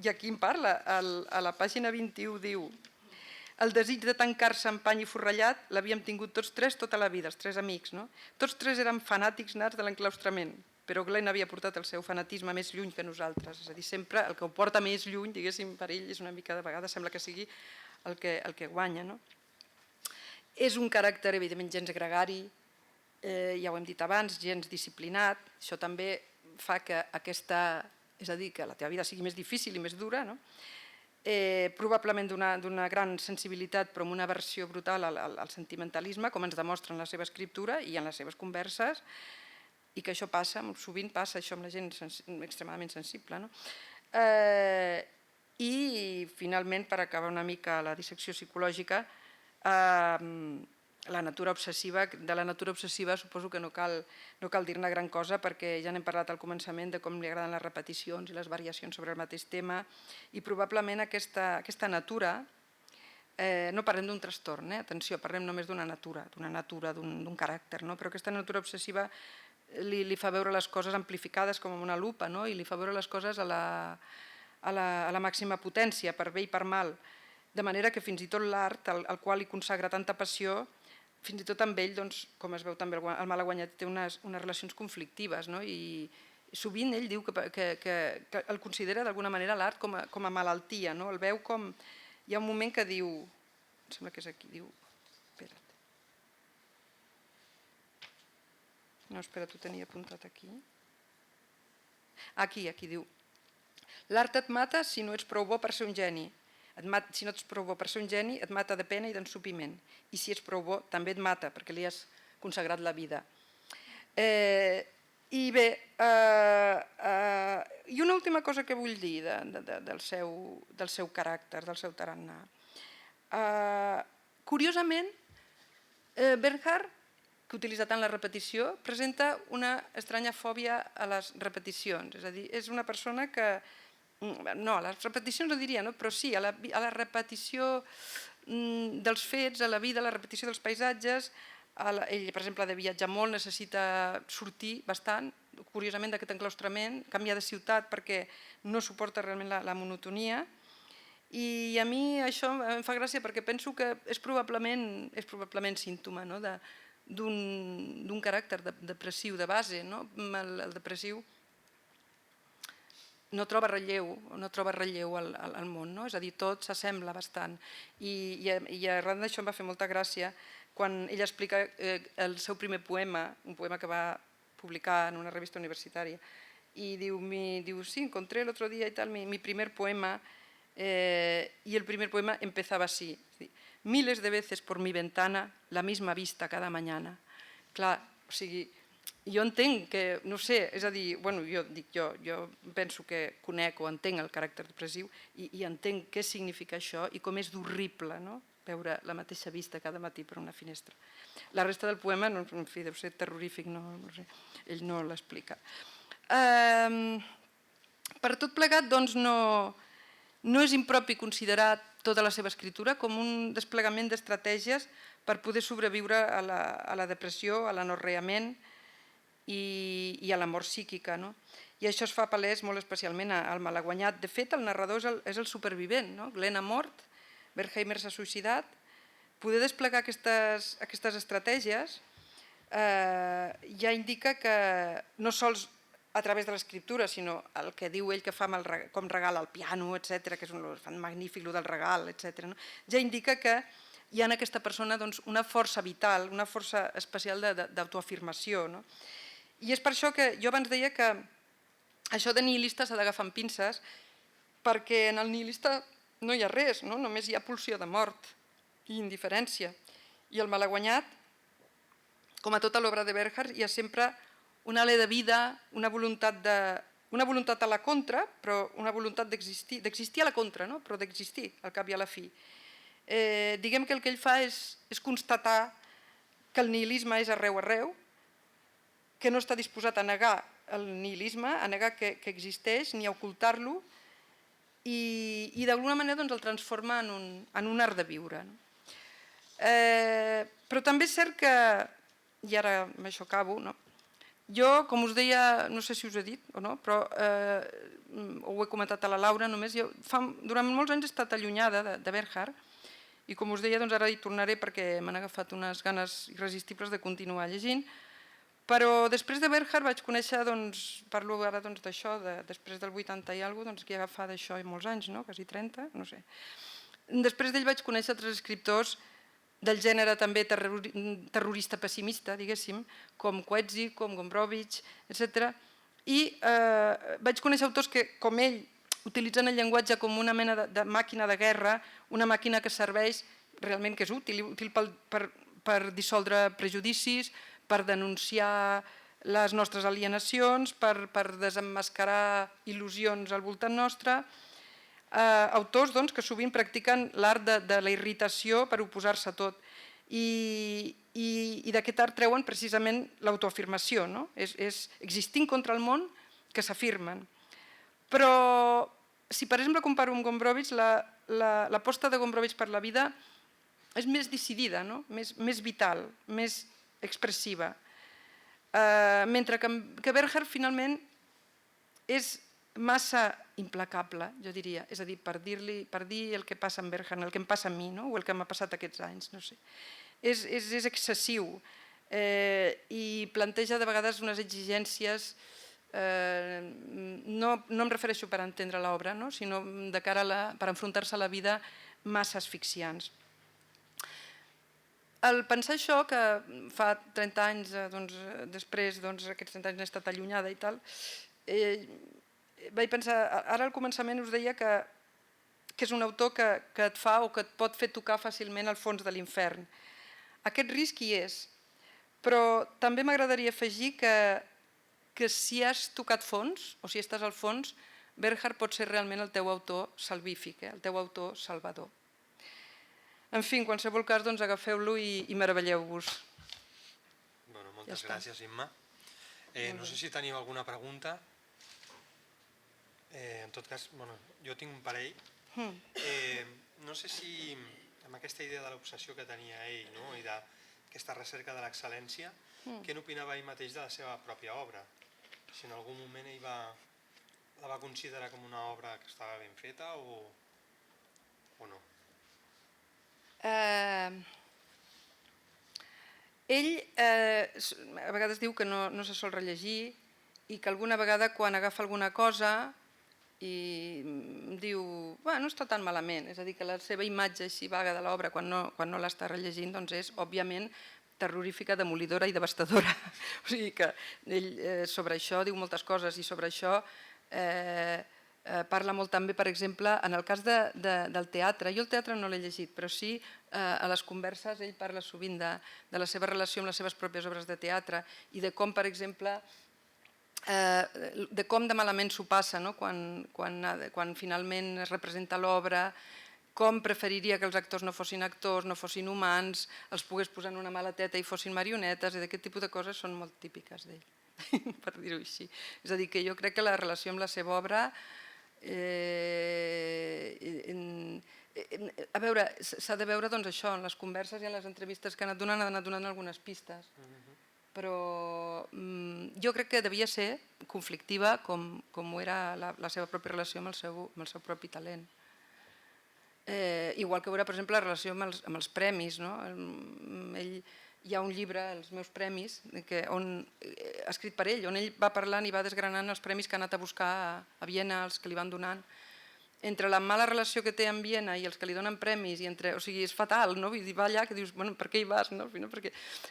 aquí en parla, a la pàgina 21 diu: el desig de tancar-se en pany i forrellat l'havíem tingut tots tres tota la vida, els tres amics. Tots tres eren fanàtics nats de l'enclaustrament, però Glenn havia portat el seu fanatisme més lluny que nosaltres. És a dir, sempre el que ho porta més lluny, diguéssim, per ell és una mica, de vegades sembla que sigui el que guanya. És un caràcter, evidentment, gens gregari, ja ho hem dit abans, gens disciplinat. Això també fa que és a dir, que la teva vida sigui més difícil i més dura, probablement d'una gran sensibilitat, però amb una aversió brutal al sentimentalisme, com ens demostra en la seva escriptura i en les seves converses, i que això passa, sovint passa això amb la gent extremadament sensible. I, finalment, per acabar una mica la dissecció psicològica, de la natura obsessiva suposo que no cal dir-ne gran cosa, perquè ja n'hem parlat al començament de com li agraden les repeticions i les variacions sobre el mateix tema, i probablement aquesta natura, no parlem d'un trastorn, atenció, parlem només d'una natura, d'un caràcter, però aquesta natura obsessiva li fa veure les coses amplificades com amb una lupa, i li fa veure les coses a la màxima potència, per bé i per mal, de manera que fins i tot l'art, al qual li consagra tanta passió, fins i tot amb ell, com es veu també el Malaguanyat, té unes relacions conflictives, i sovint ell diu que el considera d'alguna manera l'art com a malaltia, el veu com... Hi ha un moment que diu, em sembla que és aquí, diu... Espera't. No, espera, t'ho tenia apuntat aquí. Aquí diu: l'art et mata si no ets prou bo per ser un geni. Si no ets prou bo per ser un geni, et mata de pena i d'ensopiment. I si ets prou bo, també et mata, perquè li has consagrat la vida. I bé, i una última cosa que vull dir del seu caràcter, del seu tarannà. curiosament, Bernhard, que utilitza tant la repetició, presenta una estranya fòbia a les repeticions. És a dir, és una persona que... No, a les repeticions no diria, no? Però sí, a la repetició dels fets, a la vida, a la repetició dels paisatges. Ell, per exemple, ha de viatjar molt, necessita sortir bastant, curiosament d'aquest enclaustrament, canviar de ciutat perquè no suporta realment la monotonia. I a mi això em fa gràcia perquè penso que és probablement símptoma d'un caràcter depressiu de base. El depressiu no troba relleu al món, és a dir, tot s'assembla bastant. I arran d'això em va fer molta gràcia quan ella explica el seu primer poema, un poema que va publicar en una revista universitària, y diu, sí, encontré el otro día y tal mi primer poema, y el primer poema empezaba así: miles de veces por mi ventana la misma vista cada mañana. Clar, o sigui, jo entenc que, no sé, és a dir, jo penso que conec o entenc el caràcter depressiu i entenc què significa això i com és d'horrible, no?, veure la mateixa vista cada matí per una finestra. La resta del poema, en fi, deu ser terrorífic, ell no l'explica. Per tot plegat, doncs, no és impropi considerar tota la seva escriptura com un desplegament d'estratègies per poder sobreviure a la depressió, a l'anorreament i a la mort psíquica. I això es fa palès molt especialment al Malaguanyat. De fet, el narrador és el supervivent. Glenn ha mort, Bernheimer s'ha suïcidat. Poder desplegar aquestes estratègies ja indica que no sols a través de l'escriptura, sinó el que diu ell que fa com regala el piano, etc., que és magnífic, el del regal, etc., ja indica que hi ha en aquesta persona una força vital, una força especial d'autoafirmació. I és per això que jo abans deia que això de nihilista s'ha d'agafar amb pinces, perquè en el nihilista no hi ha res, només hi ha pulsió de mort i indiferència. I el Malaguanyat, com a tota l'obra de Bernhard, hi ha sempre un alè de vida, una voluntat a la contra, però una voluntat d'existir a la contra, però d'existir al cap i a la fi. Diguem que el que ell fa és constatar que el nihilisme és arreu, que no està disposat a negar el nihilisme, a negar que existeix, ni a ocultar-lo, i d'alguna manera el transforma en un art de viure. Però també és cert que, i ara amb això acabo, jo, com us deia, no sé si us he dit o no, però ho he comentat a la Laura només, durant molts anys he estat allunyada de Bernhard i com us deia, ara hi tornaré perquè m'han agafat unes ganes irresistibles de continuar llegint, però després de Bernhard vaig conèixer, parlo ara d'això, després del 80 i alguna cosa, que ja fa d'això molts anys, quasi 30, no sé. Després d'ell vaig conèixer altres escriptors del gènere també terrorista pessimista, diguéssim, com Coetzee, com Gombrowicz, etc. I vaig conèixer autors que, com ell, utilitzen el llenguatge com una mena de màquina de guerra, una màquina que serveix realment, que és útil per dissoldre prejudicis, per denunciar les nostres alienacions, per desemmascarar il·lusions al voltant nostre. Autors que sovint practiquen l'art de la irritació per oposar-se a tot i d'aquest art treuen precisament l'autoafirmació, és existint contra el món que s'afirmen. Però si per exemple comparo amb Gombrowicz, l'aposta de Gombrowicz per la vida és més decidida, més vital, més expressiva, mentre que Bernhard finalment és massa implacable, jo diria, és a dir, per dir el que passa amb Bernhard, el que em passa a mi, o el que m'ha passat aquests anys, no sé. És excessiu i planteja de vegades unes exigències, no em refereixo per entendre l'obra, sinó de cara per enfrontar-se a la vida massa asfixiants. Al pensar això, que fa 30 anys, després aquests 30 anys n'he estat allunyada i tal, vaig pensar, ara al començament us deia que és un autor que et fa o que et pot fer tocar fàcilment al fons de l'infern. Aquest risc hi és, però també m'agradaria afegir que si has tocat fons o si estàs al fons, Bernhard pot ser realment el teu autor salvífic, el teu autor salvador. En fi, en qualsevol cas, doncs agafeu-lo i meravelleu-vos. Bueno, moltes Ja està. gràcies, Imma. No sé si teniu alguna pregunta. En tot cas, bueno, jo tinc un parell. No sé si amb aquesta idea de l'obsessió que tenia ell, no? I d'aquesta recerca de l'excel·lència, què n'opinava ell mateix de la seva pròpia obra? Si en algun moment ell la va considerar com una obra que estava ben feta o no? Ell a vegades diu que no se sol rellegir i que alguna vegada quan agafa alguna cosa i diu, no està tan malament, és a dir, que la seva imatge així vaga de l'obra quan no l'està rellegint doncs és, òbviament, terrorífica, demolidora i devastadora. O sigui que ell sobre això diu moltes coses i sobre això parla molt també, per exemple, en el cas del teatre. Jo el teatre no l'he llegit, però sí a les converses ell parla sovint de la seva relació amb les seves pròpies obres de teatre i de com, per exemple, de com de malament s'ho passa quan finalment es representa l'obra, com preferiria que els actors no fossin actors, no fossin humans, els pogués posar en una maleteta i fossin marionetes, i d'aquest tipus de coses són molt típiques d'ell, per dir-ho així. És a dir, que jo crec que la relació amb la seva obra, a veure, s'ha de veure doncs això, en les converses i en les entrevistes que ha anat donant algunes pistes. Però jo crec que devia ser conflictiva com ho era la seva pròpia relació amb el seu propi talent. Igual que veure, per exemple, la relació amb els premis. Hi ha un llibre, Els meus premis, escrit per ell, on ell va parlant i va desgranant els premis que ha anat a buscar a Viena, els que li van donant. Entre la mala relació que té amb Viena i els que li donen premis, o sigui, és fatal, no? Vull dir, va allà que dius, bueno, per què hi vas?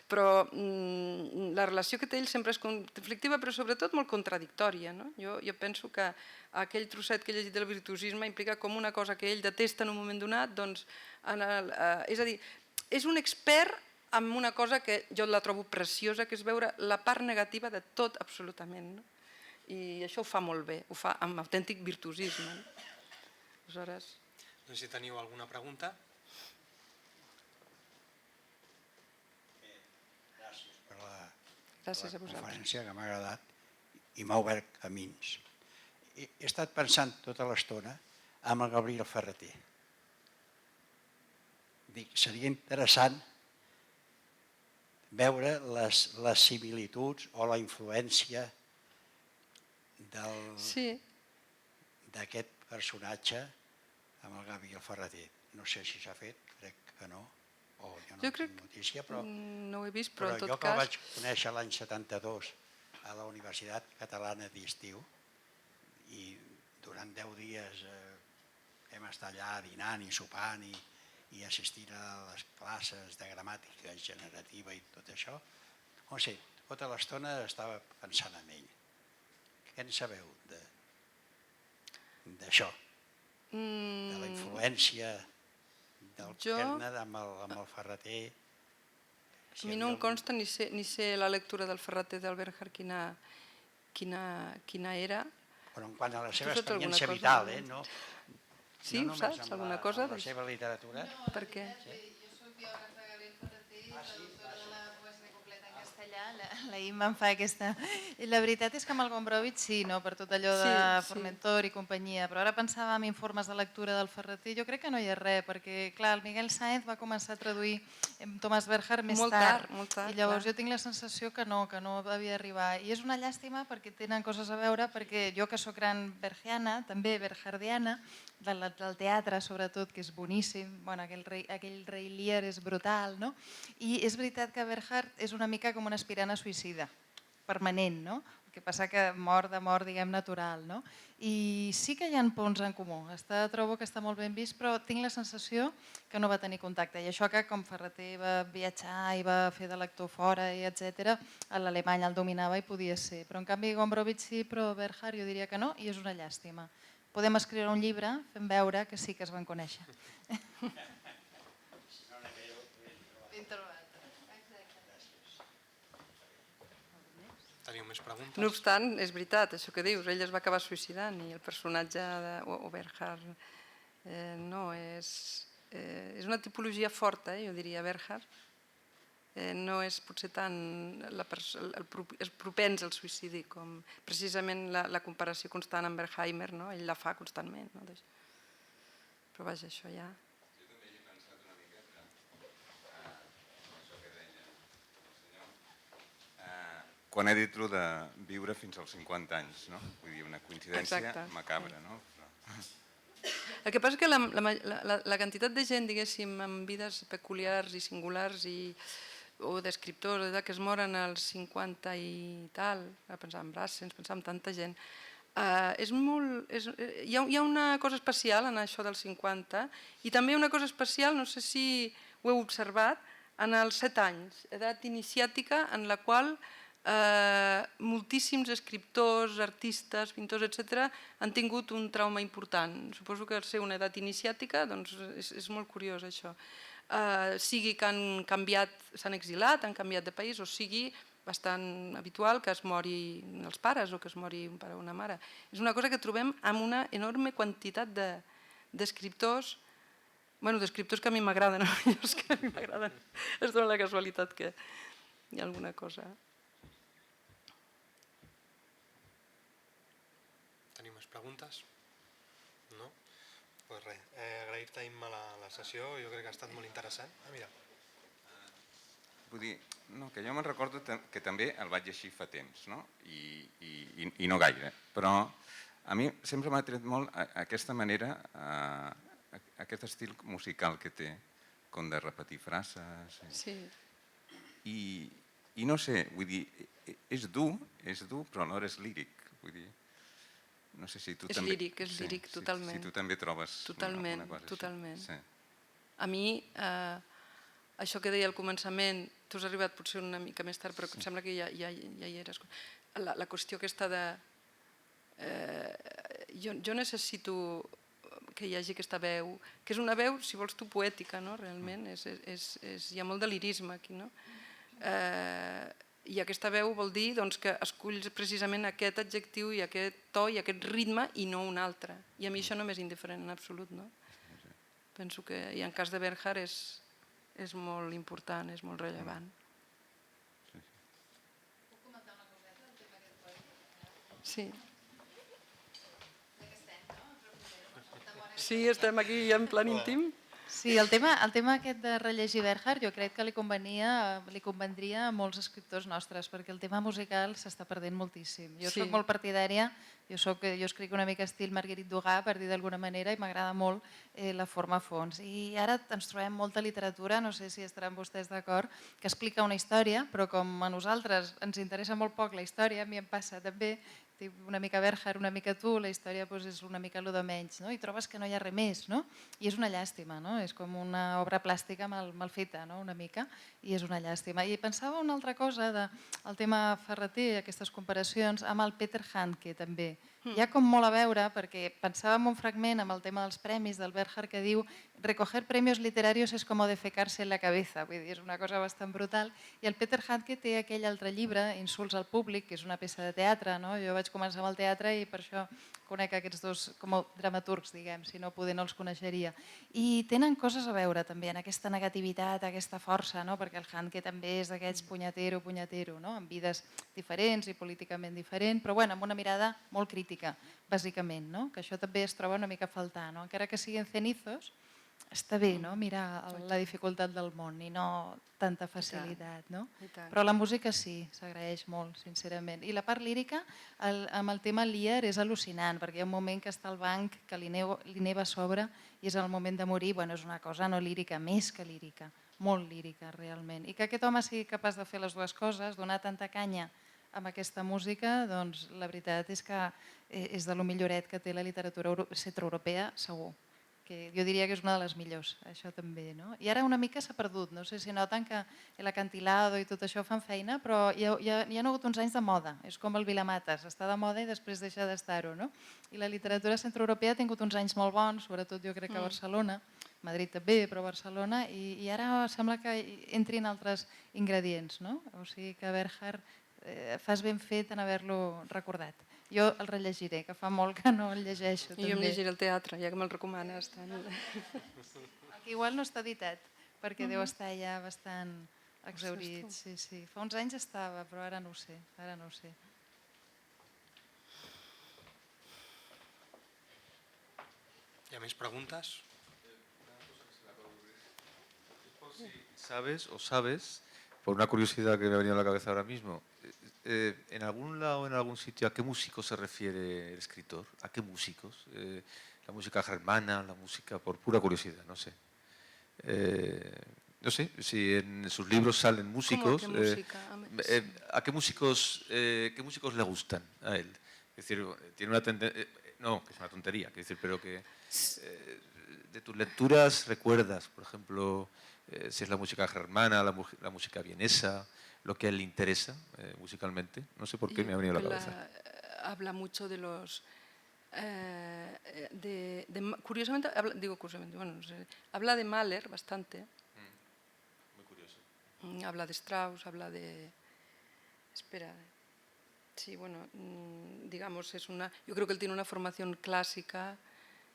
Però la relació que té ell sempre és conflictiva, però sobretot molt contradictòria. Jo penso que aquell trosset que he llegit del virtuosisme implica com una cosa que ell detesta en un moment donat, doncs, és a dir, és un expert en una cosa que jo la trobo preciosa, que és veure la part negativa de tot absolutament. I això ho fa molt bé, ho fa amb autèntic virtuosisme. Aleshores... No sé si teniu alguna pregunta. Gràcies per la conferència, que m'ha agradat i m'ha obert camins. He estat pensant tota l'estona amb el Gabriel Ferreter. Dic, seria interessant veure les similituds o la influència d'aquest personatge amb el Gabriel Ferreter. No sé si s'ha fet, crec que no, o jo no tinc notícia, però no ho he vist, però en tot jo que cas... el vaig conèixer l'any 72 a la Universitat Catalana d'Estiu i durant 10 dies hem estat allà dinant i sopant i assistint a les classes de gramàtica generativa i tot això, no sé, tota l'estona estava pensant en ell. Què en sabeu d'això? De la influència del Kerner amb el Ferreter? A mi no em consta ni sé la lectura del Ferreter del Bernhard quina era. Però en quant a la seva experiència vital, no? Sí, ho saps? Alguna cosa? Amb la seva literatura? Per què? Jo soc biògrafa de Gabriel Ferreter i traductora de la poesia completa en castellà. La Imma em fa aquesta... La veritat és que amb el Gombrowicz sí, per tot allò de Formentor i companyia, però ara pensava en informes de lectura del Ferreter, jo crec que no hi ha res, perquè clar, el Miguel Sáenz va començar a traduir Thomas Bernhard més tard, i llavors jo tinc la sensació que no devia arribar, i és una llàstima perquè tenen coses a veure, perquè jo que sóc gran bergiana, també berhardiana, del teatre sobretot, que és boníssim, aquell rei Lear és brutal, i és veritat que Bernhard és una mica com un aspirant a suïcida, permanent, el que passa que mort de mort, diguem, natural, i sí que hi ha punts en comú, trobo que està molt ben vist, però tinc la sensació que no va tenir contacte, i això que com Ferreter va viatjar i va fer de lector fora, etc., l'alemany el dominava i podia ser, però en canvi Gombrowicz sí, però Bernhard jo diria que no, i és una llàstima. Podem escriure un llibre fent veure que sí que es van conèixer. Teniu més preguntes? No obstant, és veritat, això que dius, ell es va acabar suïcidant i el personatge d'Oberhard no és... és una tipologia forta, jo diria, Bernhard. No és potser tant és propens al suïcidi com precisament la comparació constant amb Berkheimer, no? Ell la fa constantment. No? Però vaja, això ja... Jo també he pensat una miqueta això que deia el senyor. Quan he dit de viure fins als 50 anys, no? Vull dir, una coincidència macabra, no? El que passa és que la quantitat de gent, diguéssim, amb vides peculiars i singulars o d'escriptors que es moren als 50 i tal, pensar en Brassens, pensar en tanta gent, hi ha una cosa especial en això dels 50 i també una cosa especial, no sé si ho heu observat, en els 7 anys, edat iniciàtica en la qual moltíssims escriptors, artistes, pintors, etc. han tingut un trauma important. Suposo que al ser una edat iniciàtica és molt curiós això. Sigui que han canviat, s'han exilat, han canviat de país, o sigui bastant habitual que es mori els pares o que es mori un pare o una mare. És una cosa que trobem amb una enorme quantitat d'escriptors, d'escriptors que a mi m'agraden, els que a mi m'agraden. Es dona la casualitat que hi ha alguna cosa. Tenim més preguntes? No? Doncs res, agrair-te, Imma, la sessió, jo crec que ha estat molt interessant. Mira. Vull dir, que jo me'n recordo que també el vaig llegir fa temps, no? I no gaire, però a mi sempre m'ha tret molt aquesta manera, aquest estil musical que té, com de repetir frases. Sí. I no sé, vull dir, és dur, però alhora és líric, vull dir. No sé si tu també... És líric, totalment. Si tu també trobes una cosa així. Totalment. A mi, això que deia al començament, tu has arribat potser una mica més tard, però em sembla que ja hi eres. La qüestió aquesta de... Jo necessito que hi hagi aquesta veu, que és una veu, si vols tu, poètica, no? Realment, hi ha molt de lirisme aquí, no? I aquesta veu vol dir que esculls precisament aquest adjectiu i aquest to i aquest ritme i no un altre. I a mi això no m'és indiferent en absolut. Penso que, i en cas de Bernhard, és molt important, és molt rellevant. Puc comentar una coseta del tema aquest poètic? Sí. Ja que estem, no? Sí, estem aquí en plan íntim. Sí, el tema aquest de rellegir Bernhard jo crec que li convendria a molts escriptors nostres, perquè el tema musical s'està perdent moltíssim. Jo soc molt partidària, jo escric una mica estil Marguerite Duras, per dir d'alguna manera, i m'agrada molt la forma a fons. I ara ens trobem molta literatura, no sé si estaran vostès d'acord, que explica una història, però com a nosaltres ens interessa molt poc la història, a mi em passa també, una mica Bernhard, una mica tu, la història és una mica allò de menys, i trobes que no hi ha res més, i és una llàstima, és com una obra plàstica mal feta, una mica, i és una llàstima. I pensava una altra cosa del tema Ferreter, aquestes comparacions, amb el Peter Handke també. Hi ha com molt a veure, perquè pensava en un fragment amb el tema dels premis del Bernhard que diu recoger premios literarios es como defecarse en la cabeza, vull dir, és una cosa bastant brutal, i el Peter Handke té aquell altre llibre, Insults al públic, que és una peça de teatre, jo vaig començar amb el teatre i per això conec aquests dos com a dramaturgs, diguem, si no poder no els coneixeria. I tenen coses a veure també en aquesta negativitat, aquesta força, perquè el Handke també és d'aquests punyetero, amb vides diferents i políticament diferent, però amb una mirada molt crítica, bàsicament, que això també es troba una mica a faltar, encara que siguin cenizos, està bé mirar la dificultat del món i no tanta facilitat. Però la música sí, s'agraeix molt, sincerament. I la part lírica, amb el tema Lear, és al·lucinant, perquè hi ha un moment que està al banc, que li neva a sobre, i és el moment de morir, és una cosa no lírica, més que lírica, molt lírica, realment. I que aquest home sigui capaç de fer les dues coses, donar tanta canya amb aquesta música, doncs la veritat és que és de lo milloret que té la literatura centroeuropea, segur. Que jo diria que és una de les millors, això també. I ara una mica s'ha perdut, no sé si noten que l'acantilado i tot això fan feina, però hi ha hagut uns anys de moda, és com el Vilamates, està de moda i després deixa d'estar-ho. I la literatura centroeuropea ha tingut uns anys molt bons, sobretot jo crec que a Barcelona, Madrid també, però Barcelona, i ara sembla que entrin altres ingredients, o sigui que Bernhard fas ben fet en haver-lo recordat. Jo el rellegiré, que fa molt que no el llegeixo. I jo em també. llegiré el teatre, ja que me'l recomanes tant. El que igual no està editat, perquè deu estar ja bastant exhaurit. Sí, sí. Fa uns anys estava, però ara no ho sé. Ara no ho sé. Hi ha més preguntes? ¿Sabes, por una curiosidad que me ha venido a la cabeza ahora mismo, en algún lado, en algún sitio, a qué músico se refiere el escritor? ¿A qué músicos? La música germana, la música, por pura curiosidad, no sé. No sé, si en sus libros salen músicos, ¿Cómo qué música? ¿a qué músicos le gustan a él? Es decir, tiene una tendencia, no, que es una tontería, quiero decir, pero que de tus lecturas recuerdas, por ejemplo, si es la música germana, la música vienesa, lo que a él le interesa musicalmente. No sé por qué me ha venido a la cabeza. Habla mucho de los... curiosamente, bueno, no sé, habla de Mahler bastante. Muy curioso. Habla de Strauss, habla de... Espera. Sí, bueno, digamos, yo creo que él tiene una formación clásica,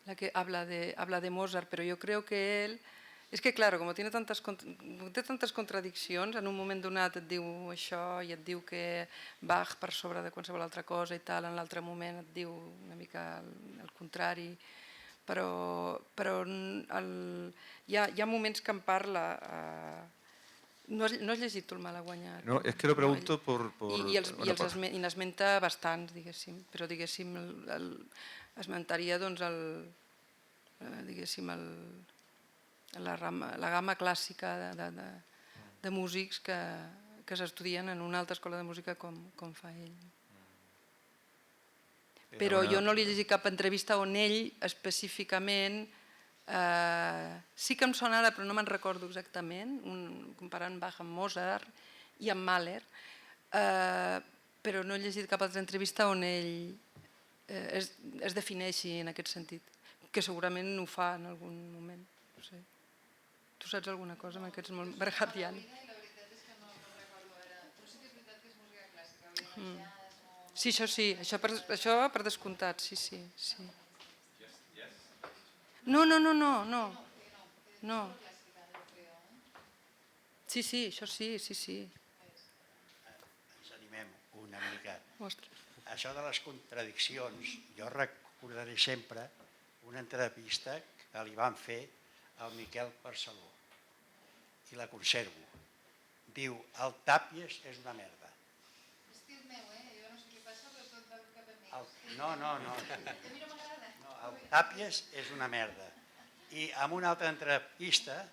la que habla de Mozart, pero yo creo que él... És que, clar, com té tantes contradiccions, en un moment donat et diu això i et diu que Bach per sobre de qualsevol altra cosa i tal, en l'altre moment et diu una mica el contrari, però hi ha moments que en parla... No has llegit tu el Malaguanyat? No, és que lo pregunto por... I n'esmenta bastants, diguéssim, però diguéssim esmentaria doncs diguéssim la gamma clàssica de músics que s'estudien en una altra escola de música com fa ell. Però jo no li he llegit cap entrevista on ell específicament, sí que em sona ara però no me'n recordo exactament, comparant Bach amb Mozart i amb Mahler, però no he llegit cap altra entrevista on ell es defineixi en aquest sentit, que segurament ho fa en algun moment, no sé. Tu saps alguna cosa amb aquests molt berhardians? La veritat és que no recordo ara. Però sí que és veritat que és música clàssica. Sí, això sí, això per descomptat, sí. No. Sí, això sí. Ens animem una mica. Ostres. Això de les contradiccions, jo recordaré sempre una entrevista que li van fer al Miquel Barceló i la conservo. Diu, el Tàpies és una merda. Estil meu, jo no sé què passa, però tot va cap a mi. No. A mi no m'agrada. El Tàpies és una merda. I en una altra entrevista,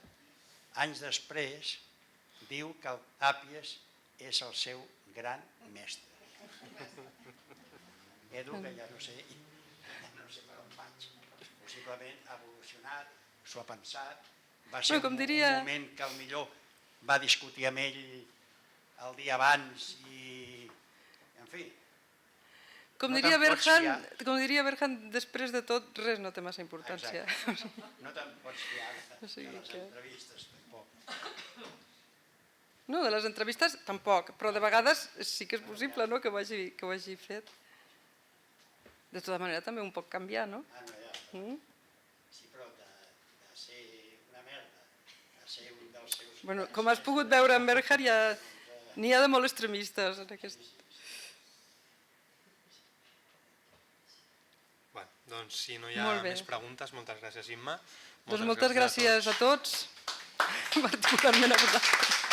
anys després, diu que el Tàpies és el seu gran mestre. Edu, que ja no sé per on vaig. Possiblement ha evolucionat, s'ho ha pensat, va ser un moment que potser va discutir amb ell el dia abans i, en fi... Com diria Berhan, després de tot, res no té massa importància. No te'n pots fiar de les entrevistes, tampoc. No, de les entrevistes tampoc, però de vegades sí que és possible que ho hagi fet. De tota manera també un pot canviar, no? Sí, però de ser una merda, de ser un dels seus... Bueno, com has pogut veure en Berhan, n'hi ha de molt extremistes en aquest... Doncs si no hi ha més preguntes, moltes gràcies, Imma. Doncs moltes gràcies a tots, particularment a vosaltres.